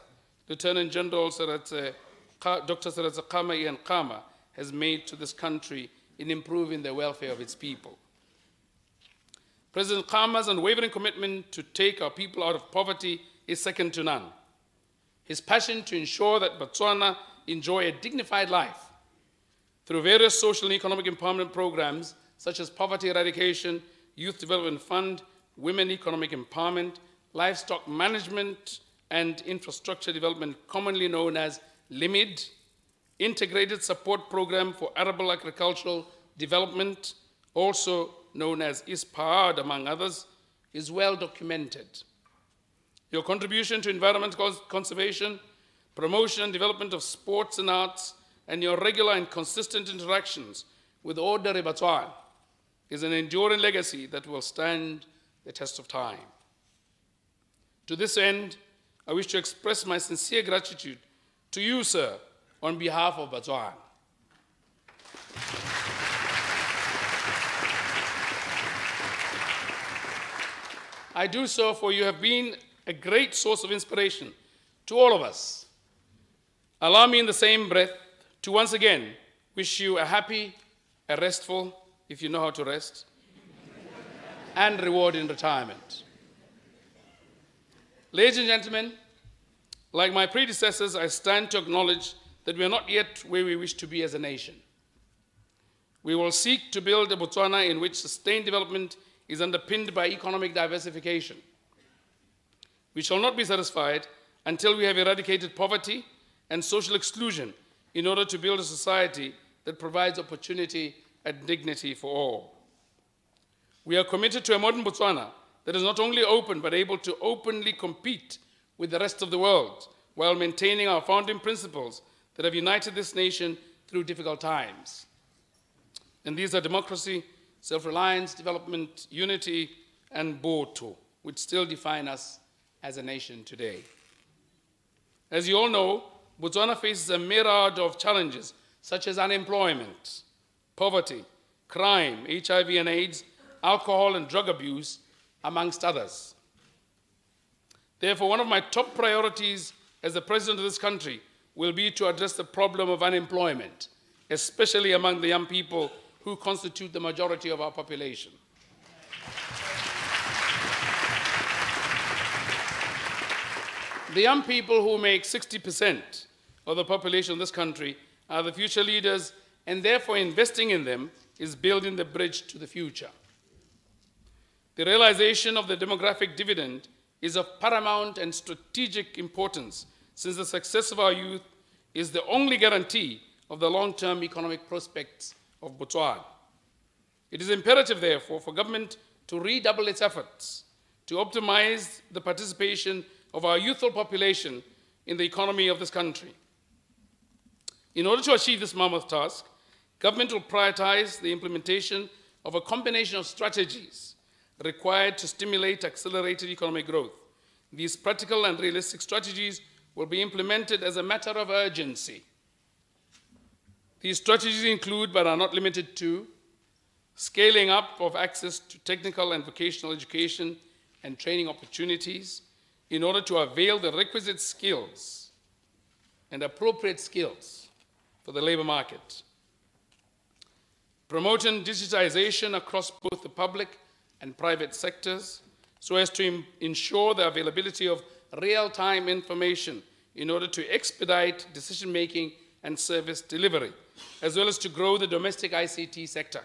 Lieutenant General Dr. Seretse Khama Ian Khama, has made to this country in improving the welfare of its people. President Khama's unwavering commitment to take our people out of poverty is second to none. His passion to ensure that Botswana enjoy a dignified life through various social and economic empowerment programs such as poverty eradication, youth development fund, women economic empowerment, livestock management and infrastructure development, commonly known as LIMID, integrated support program for arable agricultural development, also known as ISPAD, among others, is well documented. Your contribution to environmental conservation, promotion and development of sports and arts, and your regular and consistent interactions with ordinary Botswana is an enduring legacy that will stand the test of time. To this end, I wish to express my sincere gratitude to you, sir, on behalf of Botswana. I do so for you have been a great source of inspiration to all of us. Allow me in the same breath to once again wish you a happy, a restful, if you know how to rest, and rewarding retirement. Ladies and gentlemen, like my predecessors, I stand to acknowledge that we are not yet where we wish to be as a nation. We will seek to build a Botswana in which sustained development is underpinned by economic diversification. We shall not be satisfied until we have eradicated poverty and social exclusion in order to build a society that provides opportunity and dignity for all. We are committed to a modern Botswana that is not only open but able to openly compete with the rest of the world while maintaining our founding principles that have united this nation through difficult times. And these are democracy, self-reliance, development, unity, and boto, which still define us as a nation today. As you all know, Botswana faces a myriad of challenges such as unemployment, poverty, crime, HIV and AIDS, alcohol and drug abuse, amongst others. Therefore, one of my top priorities as the president of this country will be to address the problem of unemployment, especially among the young people who constitute the majority of our population. The young people who make 60% of the population of this country are the future leaders, and therefore investing in them is building the bridge to the future. The realization of the demographic dividend is of paramount and strategic importance, since the success of our youth is the only guarantee of the long-term economic prospects of Botswana. It is imperative, therefore, for government to redouble its efforts to optimize the participation of our youthful population in the economy of this country. In order to achieve this mammoth task, government will prioritize the implementation of a combination of strategies required to stimulate accelerated economic growth. These practical and realistic strategies will be implemented as a matter of urgency. These strategies include, but are not limited to, scaling up of access to technical and vocational education and training opportunities in order to avail the requisite skills and appropriate skills for the labor market. Promoting digitization across both the public and private sectors so as to ensure the availability of real-time information in order to expedite decision-making and service delivery, as well as to grow the domestic ICT sector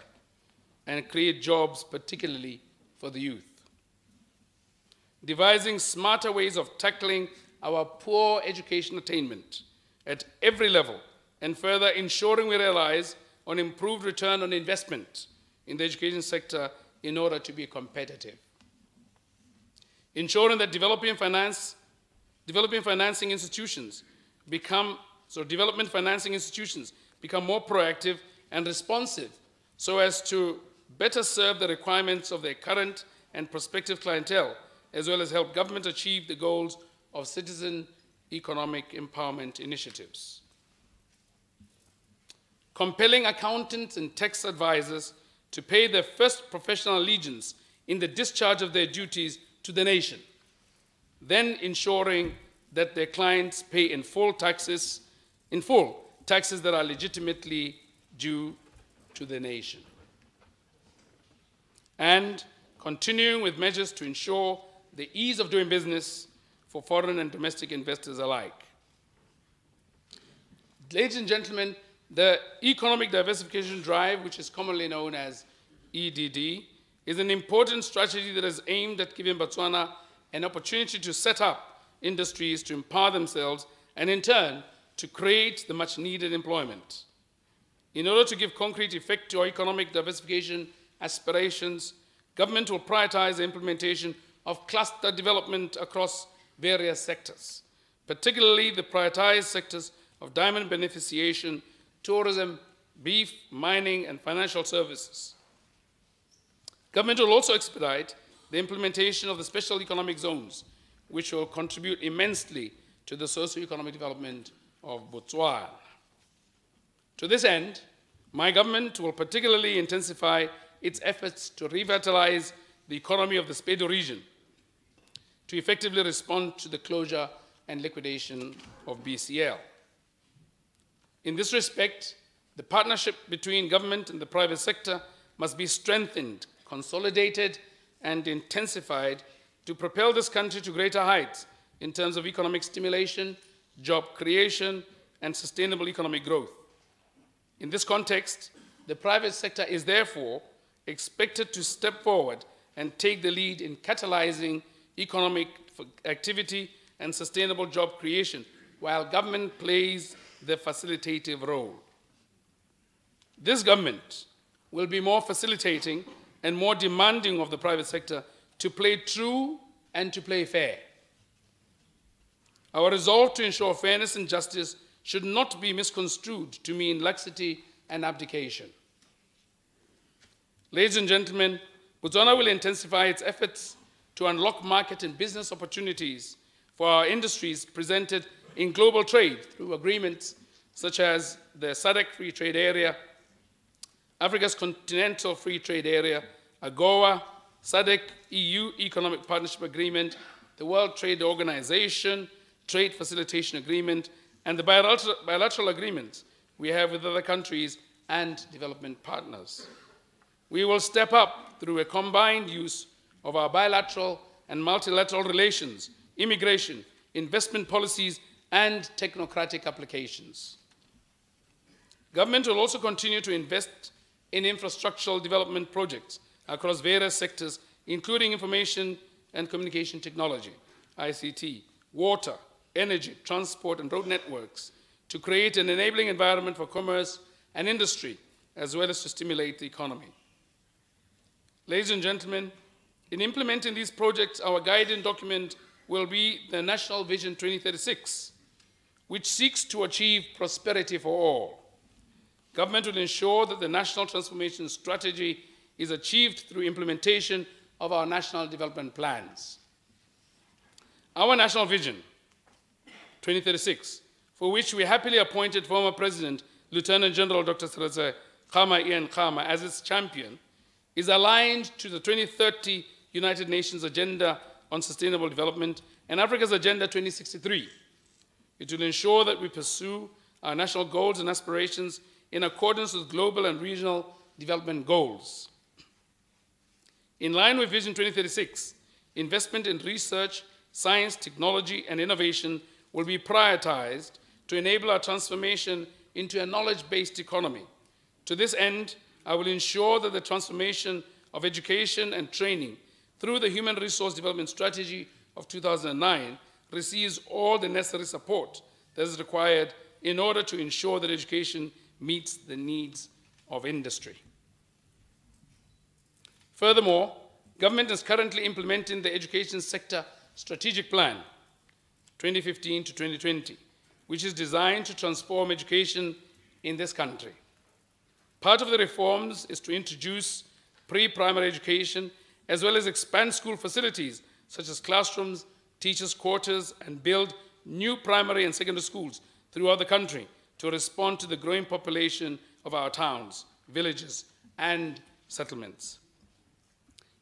and create jobs, particularly for the youth. Devising smarter ways of tackling our poor education attainment at every level, and further ensuring we realize on improved return on investment in the education sector in order to be competitive. Ensuring that development financing institutions become more proactive and responsive so as to better serve the requirements of their current and prospective clientele, as well as help government achieve the goals of citizen economic empowerment initiatives. Compelling accountants and tax advisors to pay their first professional allegiance in the discharge of their duties to the nation, then ensuring that their clients pay in full taxes that are legitimately due to the nation. And continuing with measures to ensure the ease of doing business for foreign and domestic investors alike. Ladies and gentlemen, the Economic Diversification Drive, which is commonly known as EDD, is an important strategy that is aimed at giving Botswana an opportunity to set up industries to empower themselves and, in turn, to create the much-needed employment. In order to give concrete effect to our economic diversification aspirations, government will prioritize the implementation of cluster development across various sectors, particularly the prioritized sectors of diamond beneficiation, tourism, beef, mining, and financial services. Government will also expedite the implementation of the special economic zones, which will contribute immensely to the socio-economic development of Botswana. To this end, my government will particularly intensify its efforts to revitalize the economy of the Spedo region to effectively respond to the closure and liquidation of BCL. In this respect, the partnership between government and the private sector must be strengthened, consolidated, and intensified to propel this country to greater heights in terms of economic stimulation, job creation, and sustainable economic growth. In this context, the private sector is therefore expected to step forward and take the lead in catalyzing economic activity and sustainable job creation, while government plays the facilitative role. This government will be more facilitating and more demanding of the private sector to play true and to play fair. Our resolve to ensure fairness and justice should not be misconstrued to mean laxity and abdication. Ladies and gentlemen, Botswana will intensify its efforts to unlock market and business opportunities for our industries presented in global trade through agreements such as the SADC Free Trade Area, Africa's Continental Free Trade Area, AGOA, SADC-EU Economic Partnership Agreement, the World Trade Organization, Trade Facilitation Agreement, and the bilateral agreements we have with other countries and development partners. We will step up through a combined use of our bilateral and multilateral relations, immigration, investment policies, and technocratic applications. Government will also continue to invest in infrastructural development projects across various sectors, including information and communication technology, ICT, water, energy, transport, and road networks, to create an enabling environment for commerce and industry, as well as to stimulate the economy. Ladies and gentlemen, in implementing these projects, our guiding document will be the National Vision 2036, which seeks to achieve prosperity for all. Government will ensure that the National Transformation Strategy is achieved through implementation of our national development plans. Our National Vision 2036, for which we happily appointed former President, Lieutenant General Dr. Seretse Khama Ian Khama as its champion, is aligned to the 2030 United Nations Agenda on Sustainable Development and Africa's Agenda 2063. It will ensure that we pursue our national goals and aspirations in accordance with global and regional development goals. In line with Vision 2036, investment in research, science, technology, and innovation will be prioritized to enable our transformation into a knowledge-based economy. To this end, I will ensure that the transformation of education and training through the Human Resource Development Strategy of 2009 receives all the necessary support that is required in order to ensure that education meets the needs of industry. Furthermore, government is currently implementing the Education Sector Strategic Plan 2015 to 2020, which is designed to transform education in this country. Part of the reforms is to introduce pre-primary education as well as expand school facilities such as classrooms, teachers' quarters, and build new primary and secondary schools throughout the country to respond to the growing population of our towns, villages, and settlements.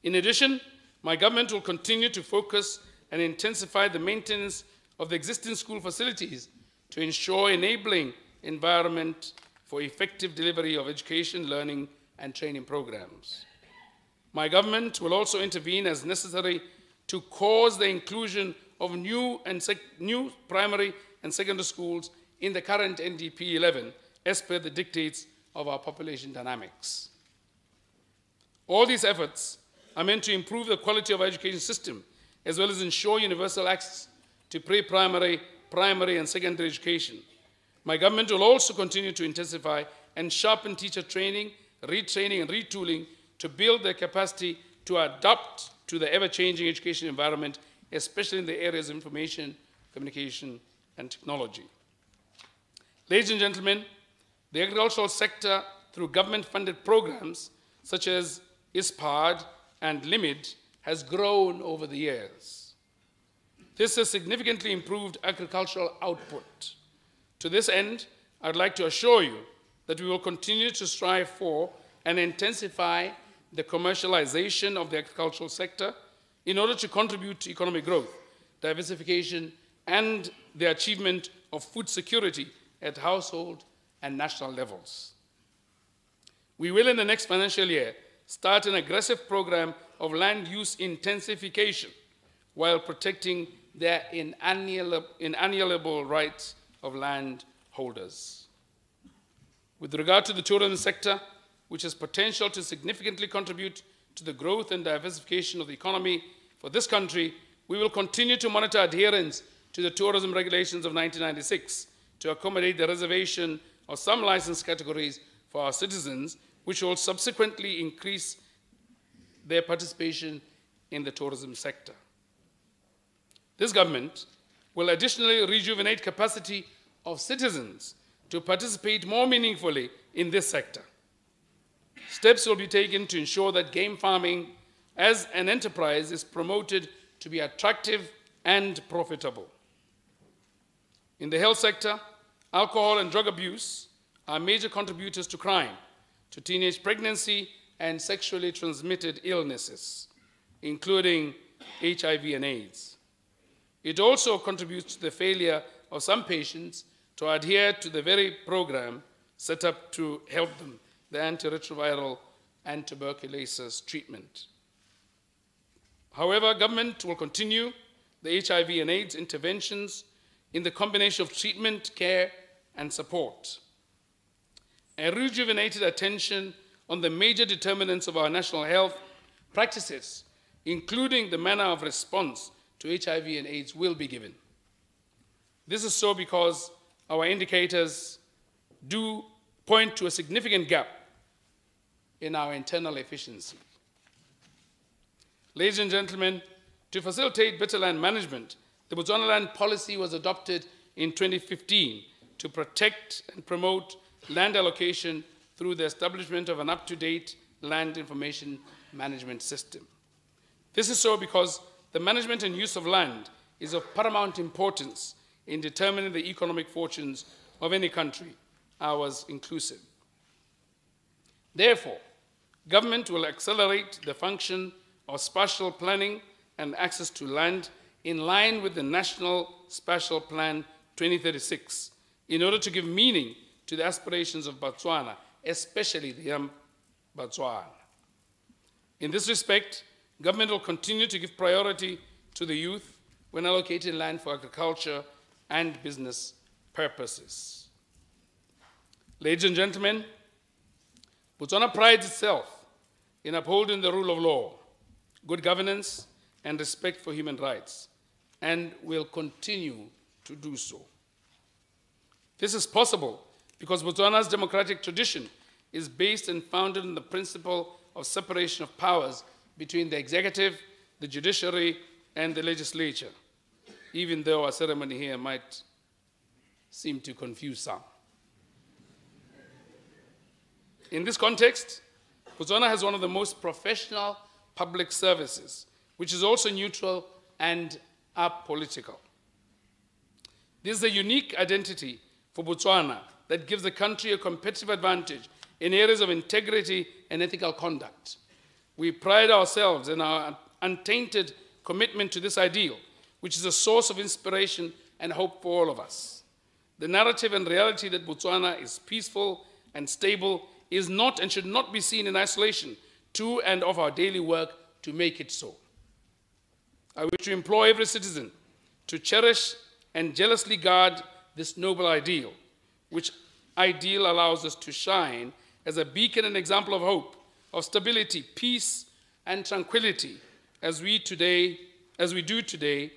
In addition, my government will continue to focus and intensify the maintenance of the existing school facilities to ensure enabling environment for effective delivery of education, learning, and training programs. My government will also intervene as necessary to cause the inclusion of new primary and secondary schools in the current NDP 11 as per the dictates of our population dynamics. All these efforts are meant to improve the quality of our education system as well as ensure universal access to pre-primary, primary, and secondary education. My government will also continue to intensify and sharpen teacher training, retraining, and retooling to build their capacity to adapt to the ever-changing education environment, especially in the areas of information, communication, and technology. Ladies and gentlemen, the agricultural sector, through government-funded programs such as ISPAD and LIMIT, has grown over the years. This has significantly improved agricultural output. To this end, I'd like to assure you that we will continue to strive for and intensify the commercialization of the agricultural sector in order to contribute to economic growth, diversification, and the achievement of food security at household and national levels. We will, in the next financial year, start an aggressive program of land use intensification while protecting their inalienable rights of landholders. With regard to the tourism sector, which has potential to significantly contribute to the growth and diversification of the economy for this country, we will continue to monitor adherence to the tourism regulations of 1996 to accommodate the reservation of some license categories for our citizens, which will subsequently increase their participation in the tourism sector. This government will additionally rejuvenate capacity of citizens to participate more meaningfully in this sector. Steps will be taken to ensure that game farming as an enterprise is promoted to be attractive and profitable. In the health sector, alcohol and drug abuse are major contributors to crime, to teenage pregnancy, and sexually transmitted illnesses, including HIV and AIDS. It also contributes to the failure of some patients to adhere to the very program set up to help them, the antiretroviral and tuberculosis treatment. However, government will continue the HIV and AIDS interventions in the combination of treatment, care, and support. A rejuvenated attention on the major determinants of our national health practices, including the manner of response to HIV and AIDS, will be given. This is so because our indicators do point to a significant gap in our internal efficiency. Ladies and gentlemen, to facilitate better land management, the Botswana Land Policy was adopted in 2015 to protect and promote land allocation through the establishment of an up-to-date land information management system. This is so because the management and use of land is of paramount importance in determining the economic fortunes of any country, ours inclusive. Therefore, government will accelerate the function of spatial planning and access to land in line with the National Spatial Plan 2036 in order to give meaning to the aspirations of Botswana, especially the young Botswana. In this respect, government will continue to give priority to the youth when allocating land for agriculture and business purposes. Ladies and gentlemen, Botswana prides itself in upholding the rule of law, good governance, and respect for human rights, and will continue to do so. This is possible because Botswana's democratic tradition is based and founded on the principle of separation of powers between the executive, the judiciary, and the legislature, even though our ceremony here might seem to confuse some. In this context, Botswana has one of the most professional public services, which is also neutral and apolitical. This is a unique identity for Botswana that gives the country a competitive advantage in areas of integrity and ethical conduct. We pride ourselves in our untainted commitment to this ideal, which is a source of inspiration and hope for all of us. The narrative and reality that Botswana is peaceful and stable is not and should not be seen in isolation to and of our daily work to make it so. I wish to implore every citizen to cherish and jealously guard this noble ideal, which ideal allows us to shine as a beacon and example of hope, of stability, peace, and tranquility, as we do today,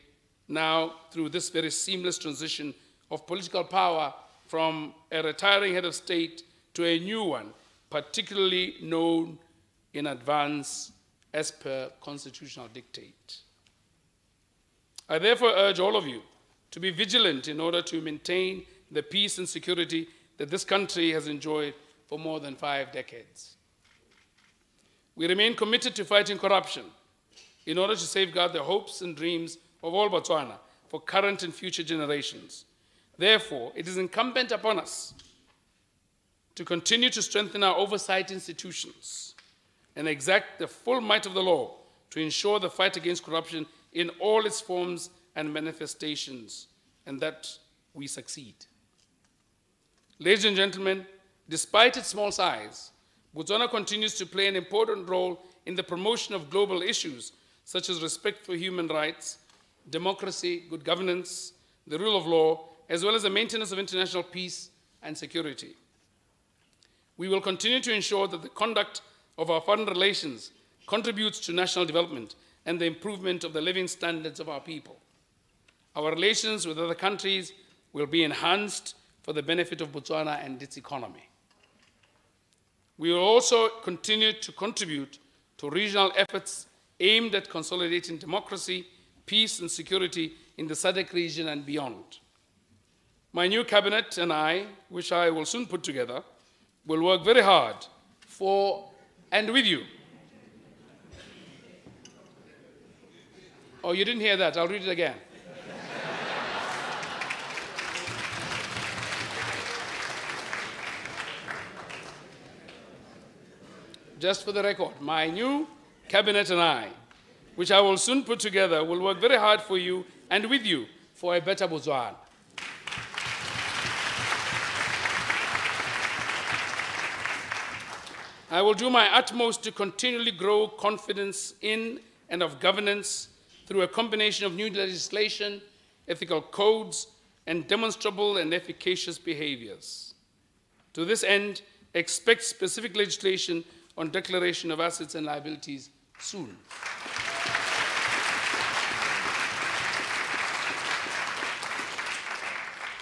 now through this very seamless transition of political power from a retiring head of state to a new one, particularly known in advance as per constitutional dictate. I therefore urge all of you to be vigilant in order to maintain the peace and security that this country has enjoyed for more than 5 decades. We remain committed to fighting corruption in order to safeguard the hopes and dreams of all Botswana for current and future generations. Therefore, it is incumbent upon us to continue to strengthen our oversight institutions and exact the full might of the law to ensure the fight against corruption in all its forms and manifestations, and that we succeed. Ladies and gentlemen, despite its small size, Botswana continues to play an important role in the promotion of global issues such as respect for human rights, democracy, good governance, the rule of law, as well as the maintenance of international peace and security. We will continue to ensure that the conduct of our foreign relations contributes to national development and the improvement of the living standards of our people. Our relations with other countries will be enhanced for the benefit of Botswana and its economy. We will also continue to contribute to regional efforts aimed at consolidating democracy, peace, and security in the SADC region and beyond. My new cabinet and I, which I will soon put together, will work very hard for and with you. Oh, you didn't hear that? I'll read it again. Just for the record, my new cabinet and I, which I will soon put together, will work very hard for you and with you for a better Botswana. I will do my utmost to continually grow confidence in and of governance through a combination of new legislation, ethical codes, and demonstrable and efficacious behaviors. To this end, expect specific legislation on declaration of assets and liabilities soon.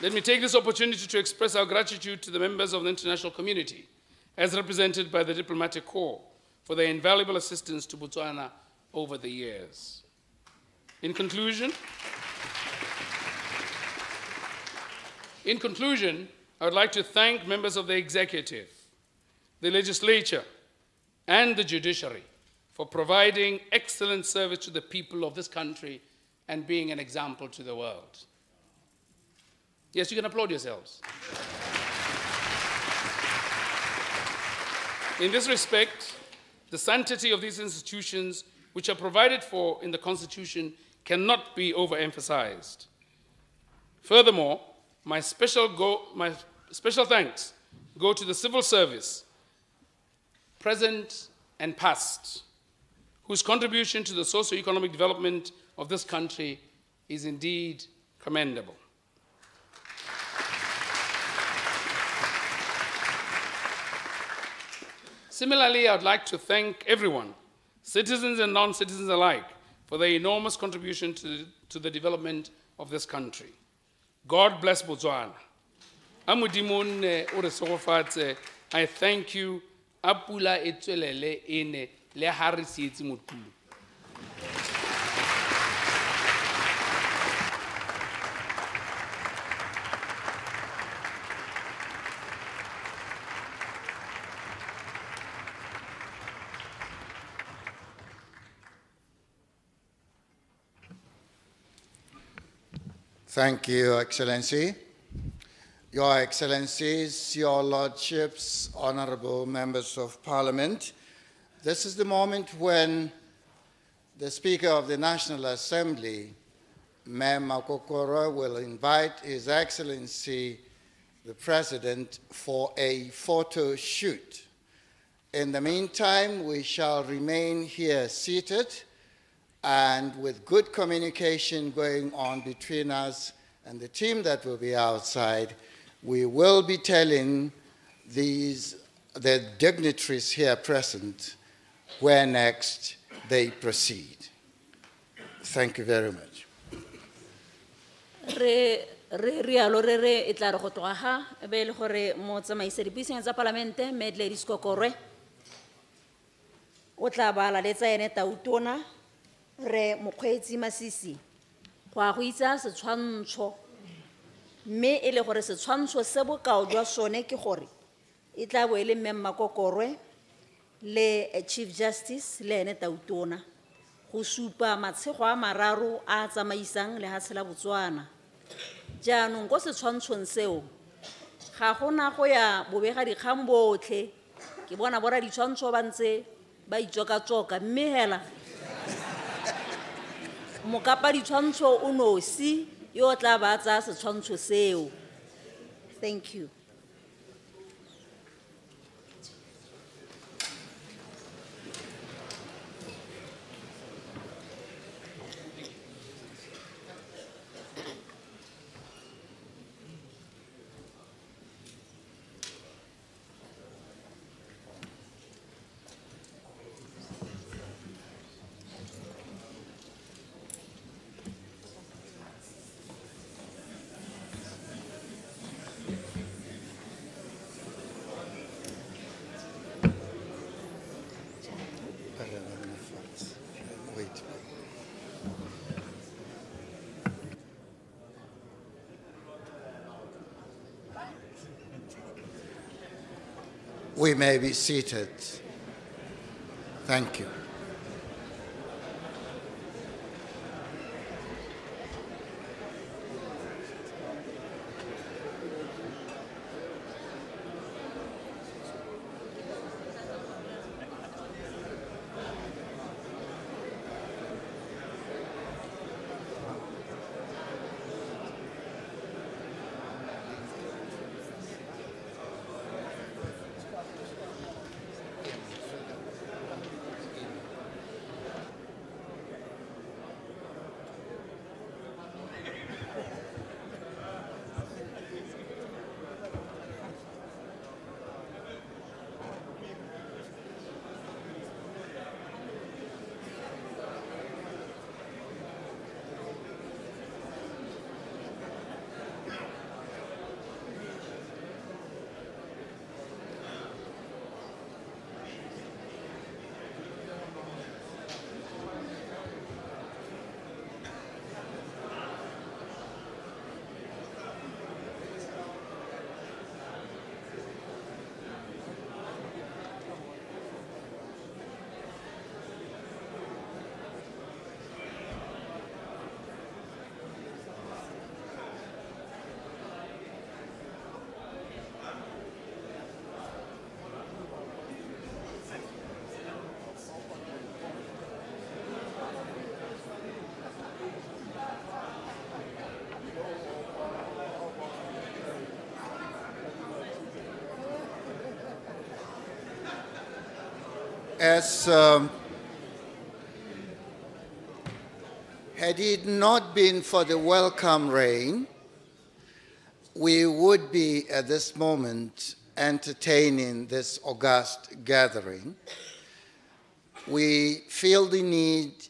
Let me take this opportunity to express our gratitude to the members of the international community, as represented by the Diplomatic Corps, for their invaluable assistance to Botswana over the years. In conclusion, I would like to thank members of the executive, the legislature, and the judiciary for providing excellent service to the people of this country and being an example to the world. Yes, you can applaud yourselves. In this respect, the sanctity of these institutions, which are provided for in the Constitution, cannot be overemphasized. Furthermore, my special thanks go to the civil service, present and past, whose contribution to the socio-economic development of this country is indeed commendable. Similarly, I would like to thank everyone, citizens and non-citizens alike, for their enormous contribution to the development of this country. God bless Botswana. I thank you. Apula etwelele ene le harisietsi motulu. Thank you, Excellency. Your Excellencies, Your Lordships, honorable members of Parliament, this is the moment when the Speaker of the National Assembly, Mem Makokoro, will invite His Excellency, the President, for a photo shoot. In the meantime, we shall remain here seated and with good communication going on between us and the team that will be outside, we will be telling the dignitaries here present where next they proceed. Thank you very much. Rialo re e tla re go tloga ga be le gore mo tsamaise dipuisano tsa Palamente Medley Diskokorwe o tla bala le tsa ene tautona re mokgweetsi Masisi go a go itsa setshwantsho mme e le gore setshwantsho se bokao jwa sone ke gore e tla bo e le Mme Makokorwe le Chief Justice le ene tautona go supa matshego a mararo a tsamaisang le ha tshela Botswana. Jaanong go setshwantshong seo ga gona go ya bobega dikgang botlhe ke bona bora ditshwantsho ba ntse ba itsoka-tsoka mme hela mokapa ditshwantsho o nosi yo tla ba tsa setshwantsho seo. Thank you. We may be seated. Thank you. As had it not been for the welcome rain, we would be at this moment entertaining this august gathering. We feel the need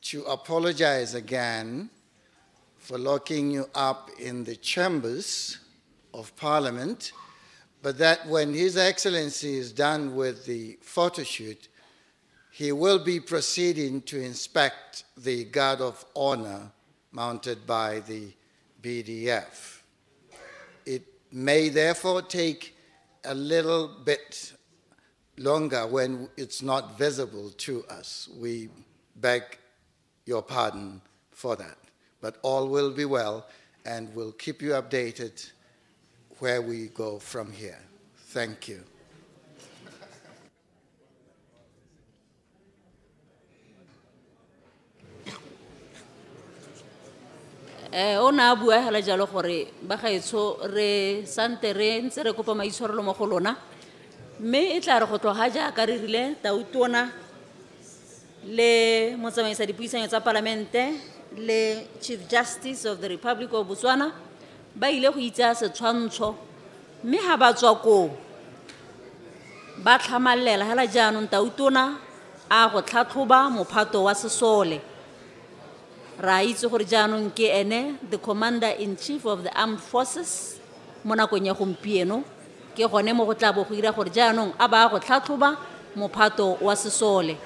to apologize again for locking you up in the chambers of Parliament, but that when His Excellency is done with the photo shoot, he will be proceeding to inspect the guard of honor mounted by the BDF. It may therefore take a little bit longer when it's not visible to us. We beg your pardon for that. But all will be well, and we'll keep you updated where we go from here. Thank you. O na bua hela jalo gore ba gaetsho re sante re ntse re kopa maitshwarelo mo go lona mme e tla re go tloga jaaka re rile tautona le motsamaisa dipuisanyo tsa palamente le Chief Justice of the Republic of Botswana ba ile go itsa setshwantsho mme ha ba tswa ko ba tlhamalela hela jaanong tautona a go tlhatlhoba mophato wa sesole ra itse gore jaanong ke ene the Commander-in-Chief of the Armed Forces mo nakong ya gompieno ke gone mo go tla bo go ira gore jaanong a ba go tlhatlhoba mophato wa sesole.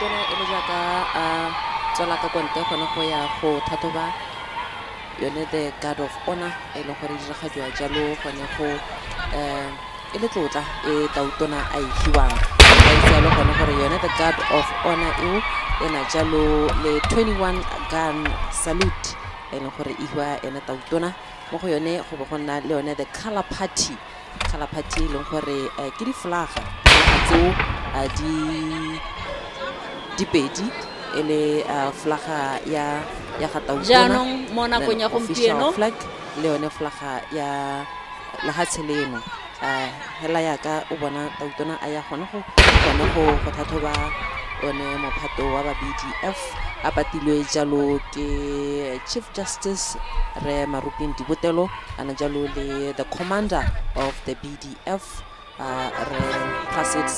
Tona ele jaaka tswela ka konte gone go ya go thatoba yone the guard of honor e leng gore diragadiwa jalo gone go e le tlotla e tautona a ihiwang ba itse le gone gore yone the guard of honor e na jalo le 21 gun salute e leng gore ihwa ene tautona mo go yone go bo gonna le yone the color party e leng gore ke di flaga tseo di pedi ele flaga ya gatautona jaanong mo nakong ya gompieno flag le yone flaga ya la hatseleno hela ya ka o bona tautona a ya gone go thathoba one mophato wa ba BDF a patilwe jalo ke Chief Justice re Marupin Dibotelo ana jalo le the commander of the BDF re Placid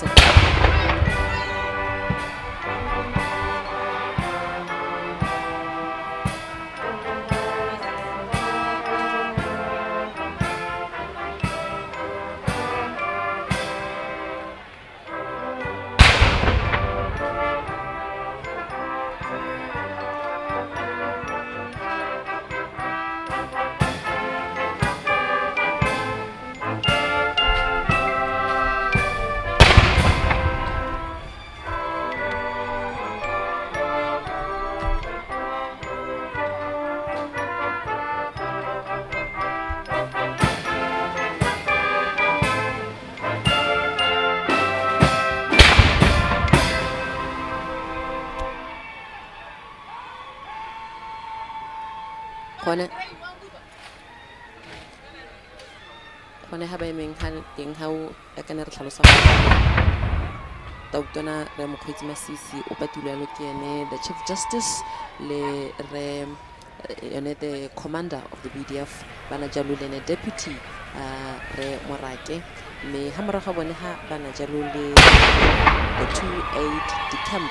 Gone ha ba emeng ha teng ha o ka ne re tlhalosa Tautona re mokgweetsi Masisi o patilwe ke ene the Chief Justice le re yone the commander of the BDF bana jalo le deputy re Morake me ha moraga bone ha bana jalo le the 28 the camp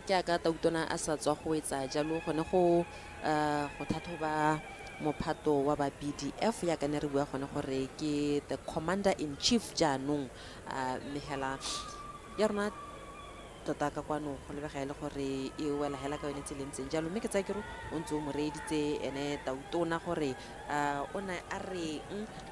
ke a ka Tautona a sa tswa go etsa jalo gone go thathoba mophato wa ba BDF ya ka ne re bua gone gore ke the commander in chief jaanong mehela ya rona tota ka kwano go lebega ile gore e wela hela ka yone tseleng jalo mme ke tsa ke re o ntse o mo reeditse ene Tautona gore o na a re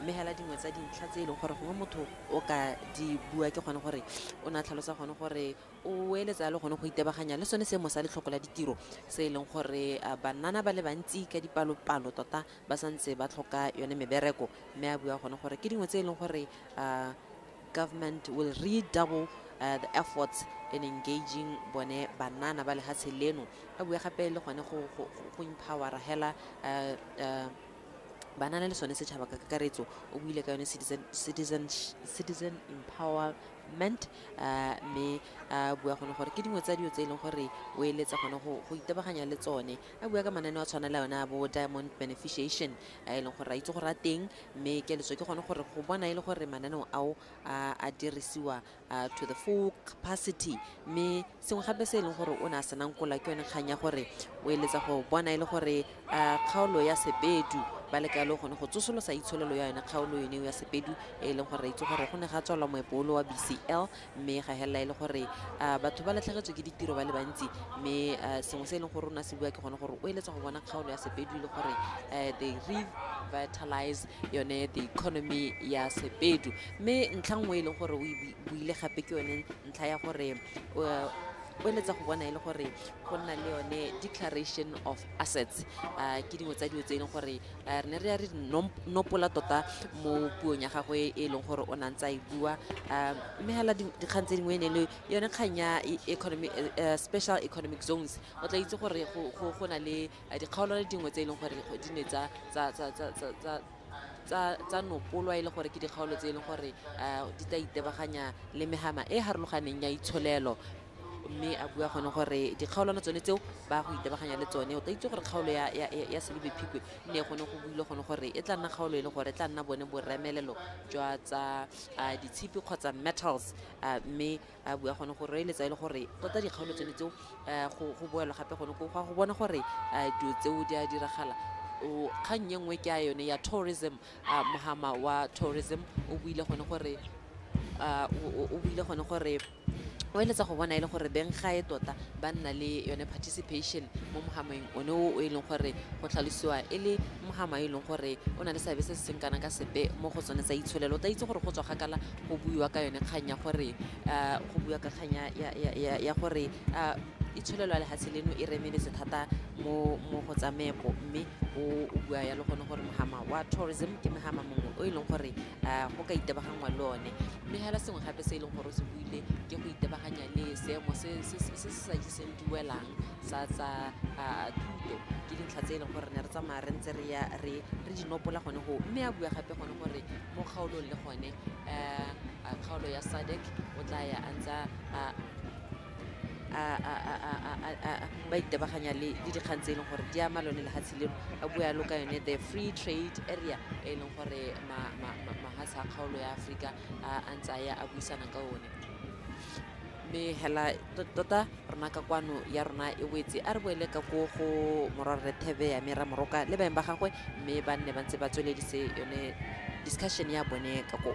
mehela dingwe tsa dintlha tse ileng gore gongwe motho o ka di bua ke gone gore o na tlhalosa gone gore o eletsa le gone go itebaganya le sone se mo sa le tlhokola ditiro se ileng gore banana ba le bantsi ka dipalo tota ba santse ba tlhoka yone mebereko mme a bua gone gore ke dingwe tse ileng gore government will redouble the efforts in engaging bone banana ba le hatseleno a bua gape le gone go empower hela ba na le sone setšhaba ka kakaretso o buile ka yone citizen empowerment mme a bua gone gore ke dingwe tsa dio tse e leng gore o eletsa gone go itebaganya le tsone a bua ka mananeo a tshwana le yone a bo diamond beneficiation a e leng gore a itse gore a teng mme keletso ke gone gore go bona e le gore mananeo ao a dirisiwa to the full capacity mme sengwe gape se e leng gore o ne a senang kola ke yone kgang ya gore o eletsa go bona e le gore kgaolo ya sepedu ba le ka le gone go tsosolosa itsholelo ya yone kgaolo yone ya sepedu e leng gore itse gore go ne ga tswalwa moepolo wa BCL mme ga hela e le gore batho ba latlhegetswe ke ditiro ba le bantsi mme sengwe se e leng gore o na se bua ke gone gore o eletsa go bona kgaolo ya sepedu le gore they revitalize yone the economy ya sepedu mme ntlha nngwe e leng gore o buile gape ke yone ntlha ya gore o eletsa go bona e le gore go nna le yone declaration of assets ke dingwe tsa dio tse e leng gore re ne re ya re nopola tota mo puong ya gagwe e leng gore o nantsa e bua mme hela dikgang tse dingwe ne le yone kgang ya economy special economic zones o tla itse gore go na le dikgaolo dingwe tse e leng gore di ne tsa nopolwa e le gore ke dikgaolo tse e leng gore di tla itebaganya le megama e harologaneng ya itsholelo mme a bua gone gore dikgaolwana tsone tseo ba go itebaganya le tsone o tla itse gore kgaolo ya Selebephikwe ne gone go buile gone gore e tla nna kgaolo e le gore e tla nna bone boremelelo jwa tsa ditshipi kgotsa metals mme a bua gone gore e letsa e le gore tota dikgaolo tsone tseo go boelwa gape gone go bona gore dio tseo di a diragala o kgang ye nngwe ke a yone ya tourism mohama wa tourism o buile gone gore o eletsa go bona e le gore beng gae tota ba nna le yone participation mo mogameng one o e leng gore go tlhalosiwa e le mogama e leng gore o na le seabe se se seng kana ka sepe mo go tsone tsa itsholelo o tla itse gore go tswa gakala go buiwa ka yone kgang ya gore go buiwa ka kgang ya gore itsholelo ya lehatshe leno e remeletse thata mo go tsa meepo mme o bua ya le gone gore mogama wa tourism ke mogama mongwe o e leng gore go ka itebagangwa le one mme hela sengwe gape se e leng gore o se buile ke go itebaganya le seemo se sa jeseng duelang sa tsa thuto ke dintlha tse e leng gore ne re tsamaya re ntse re di nopola gone go mme a bua gape gone gore mo kgaolong le gone kgaolo ya SADC o tla ya a ntsa ba itebaganya le dikgang tse e leng gore di ama lone lehatshe leno a bua yalo ka yone the free trade area e leng gore mahatshe a kgaolo ya Aforika a ntsaya a buisana ka one mme hela tota rona ka kwano ya rona e wetse a re boele ka go morwarre thebe ya mera moroka le baeng ba gagwe mme ba nne ba ntse ba tsweledise yone discussion ya bone ka go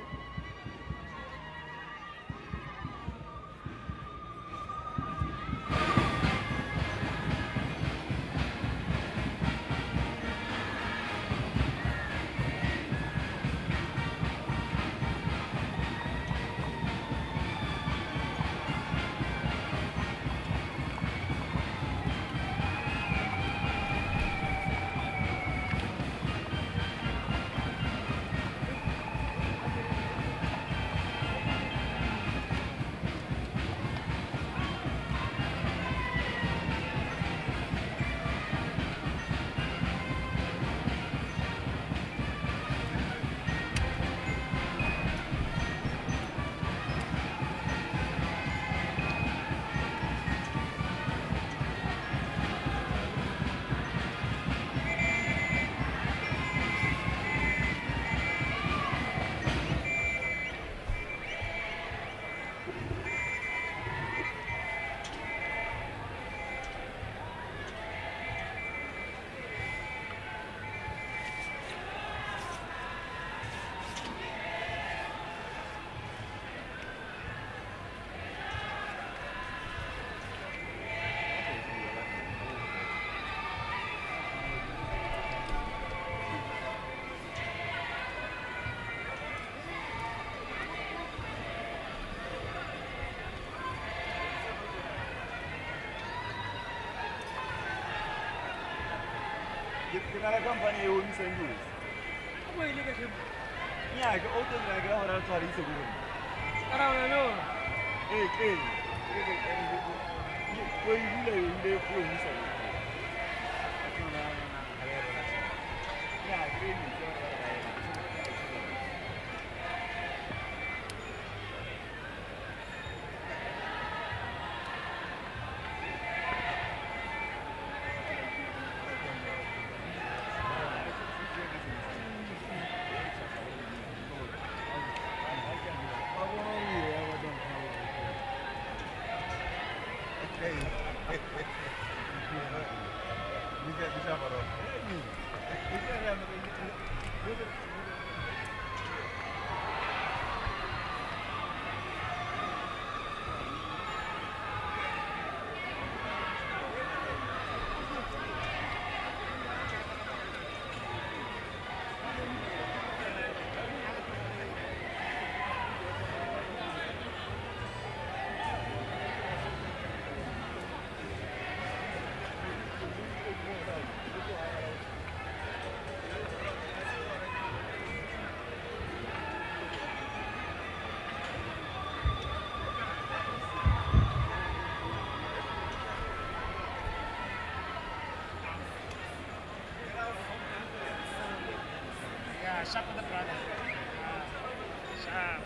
Ke na le company e o ntse ngwe. Go ile ka shebo. Nya ke o teng ga hora tswa ise go rona. Ara wena. Go ile go ntse. Nya ke ni Sharp with the brother. Sharp.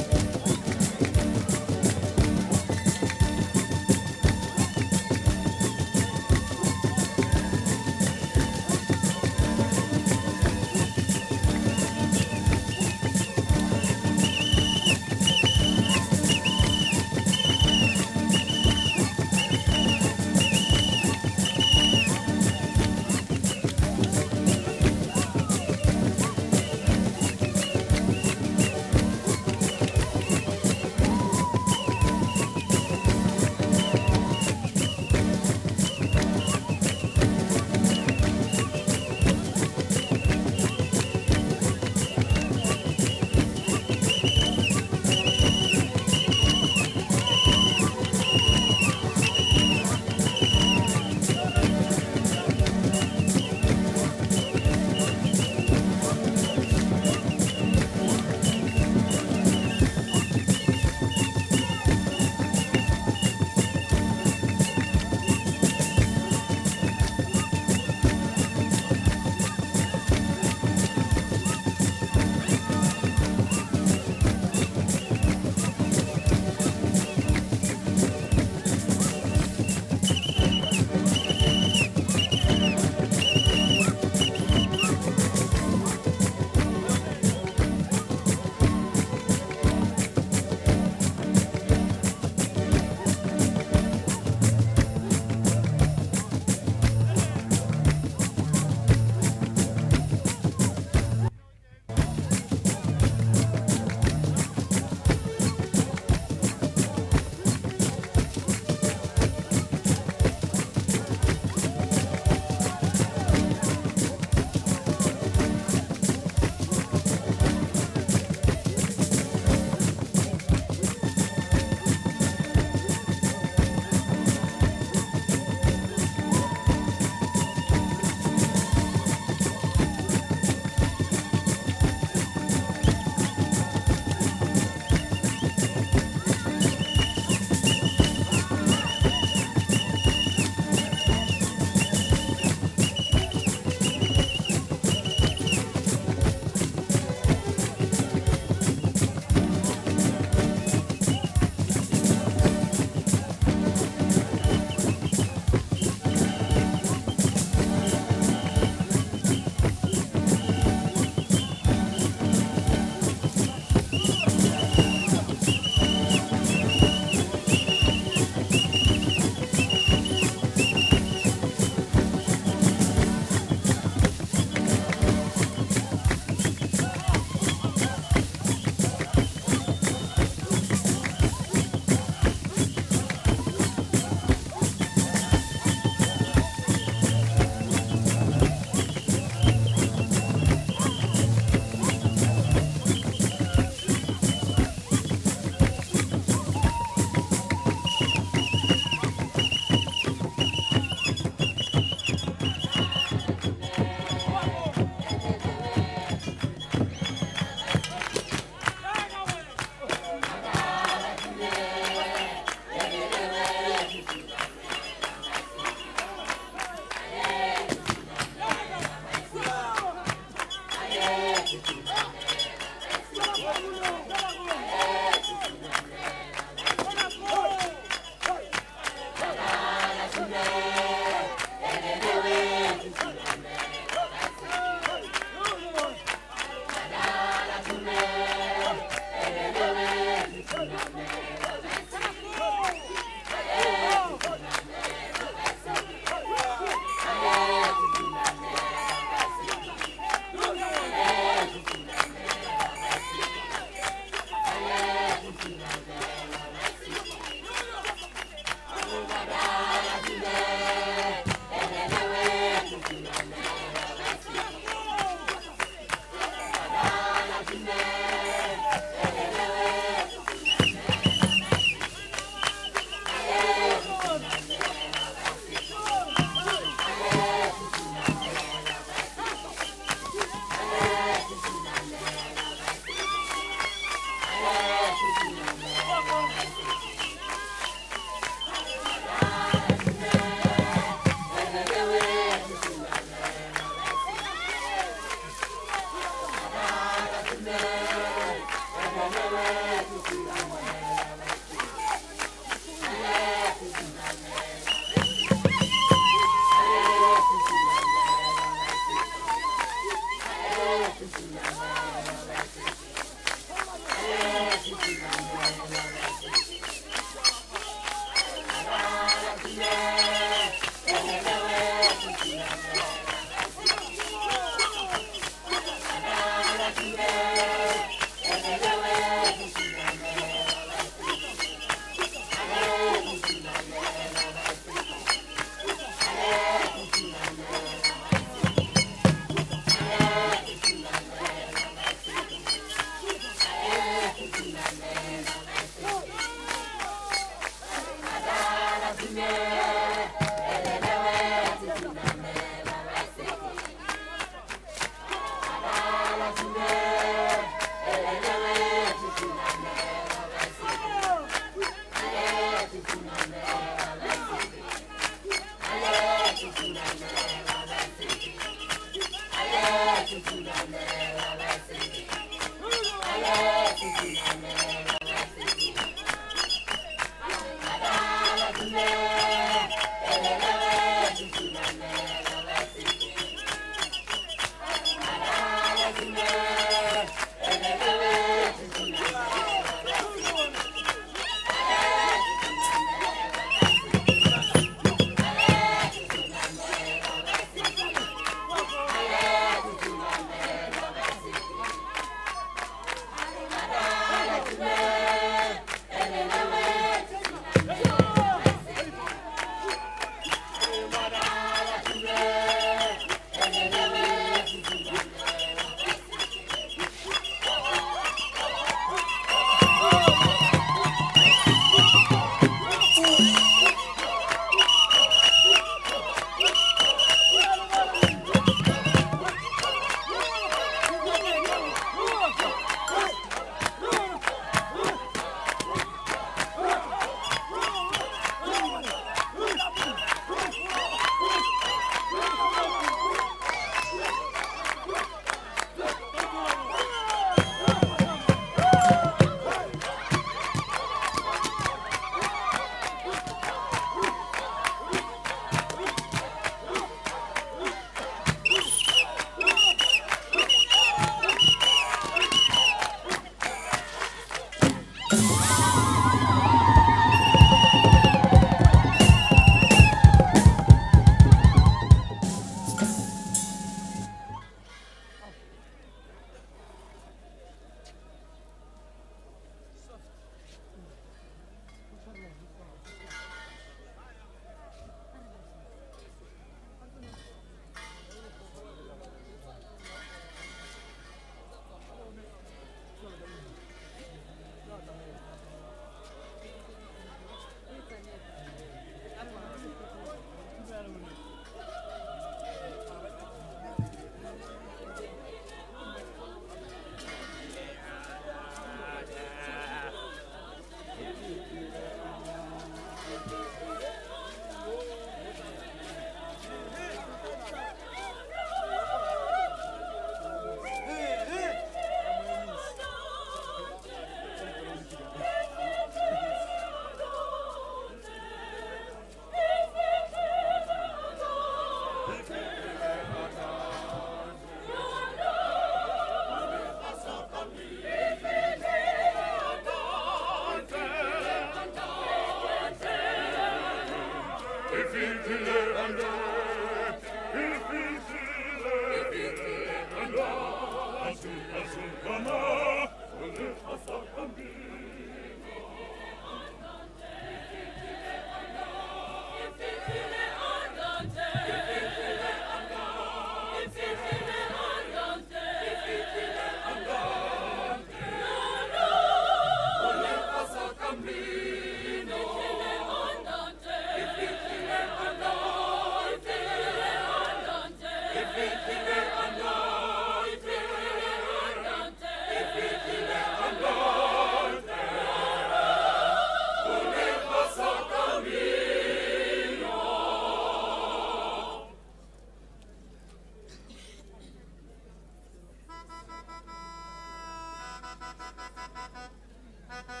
Thank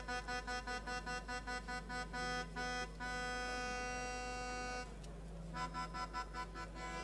you.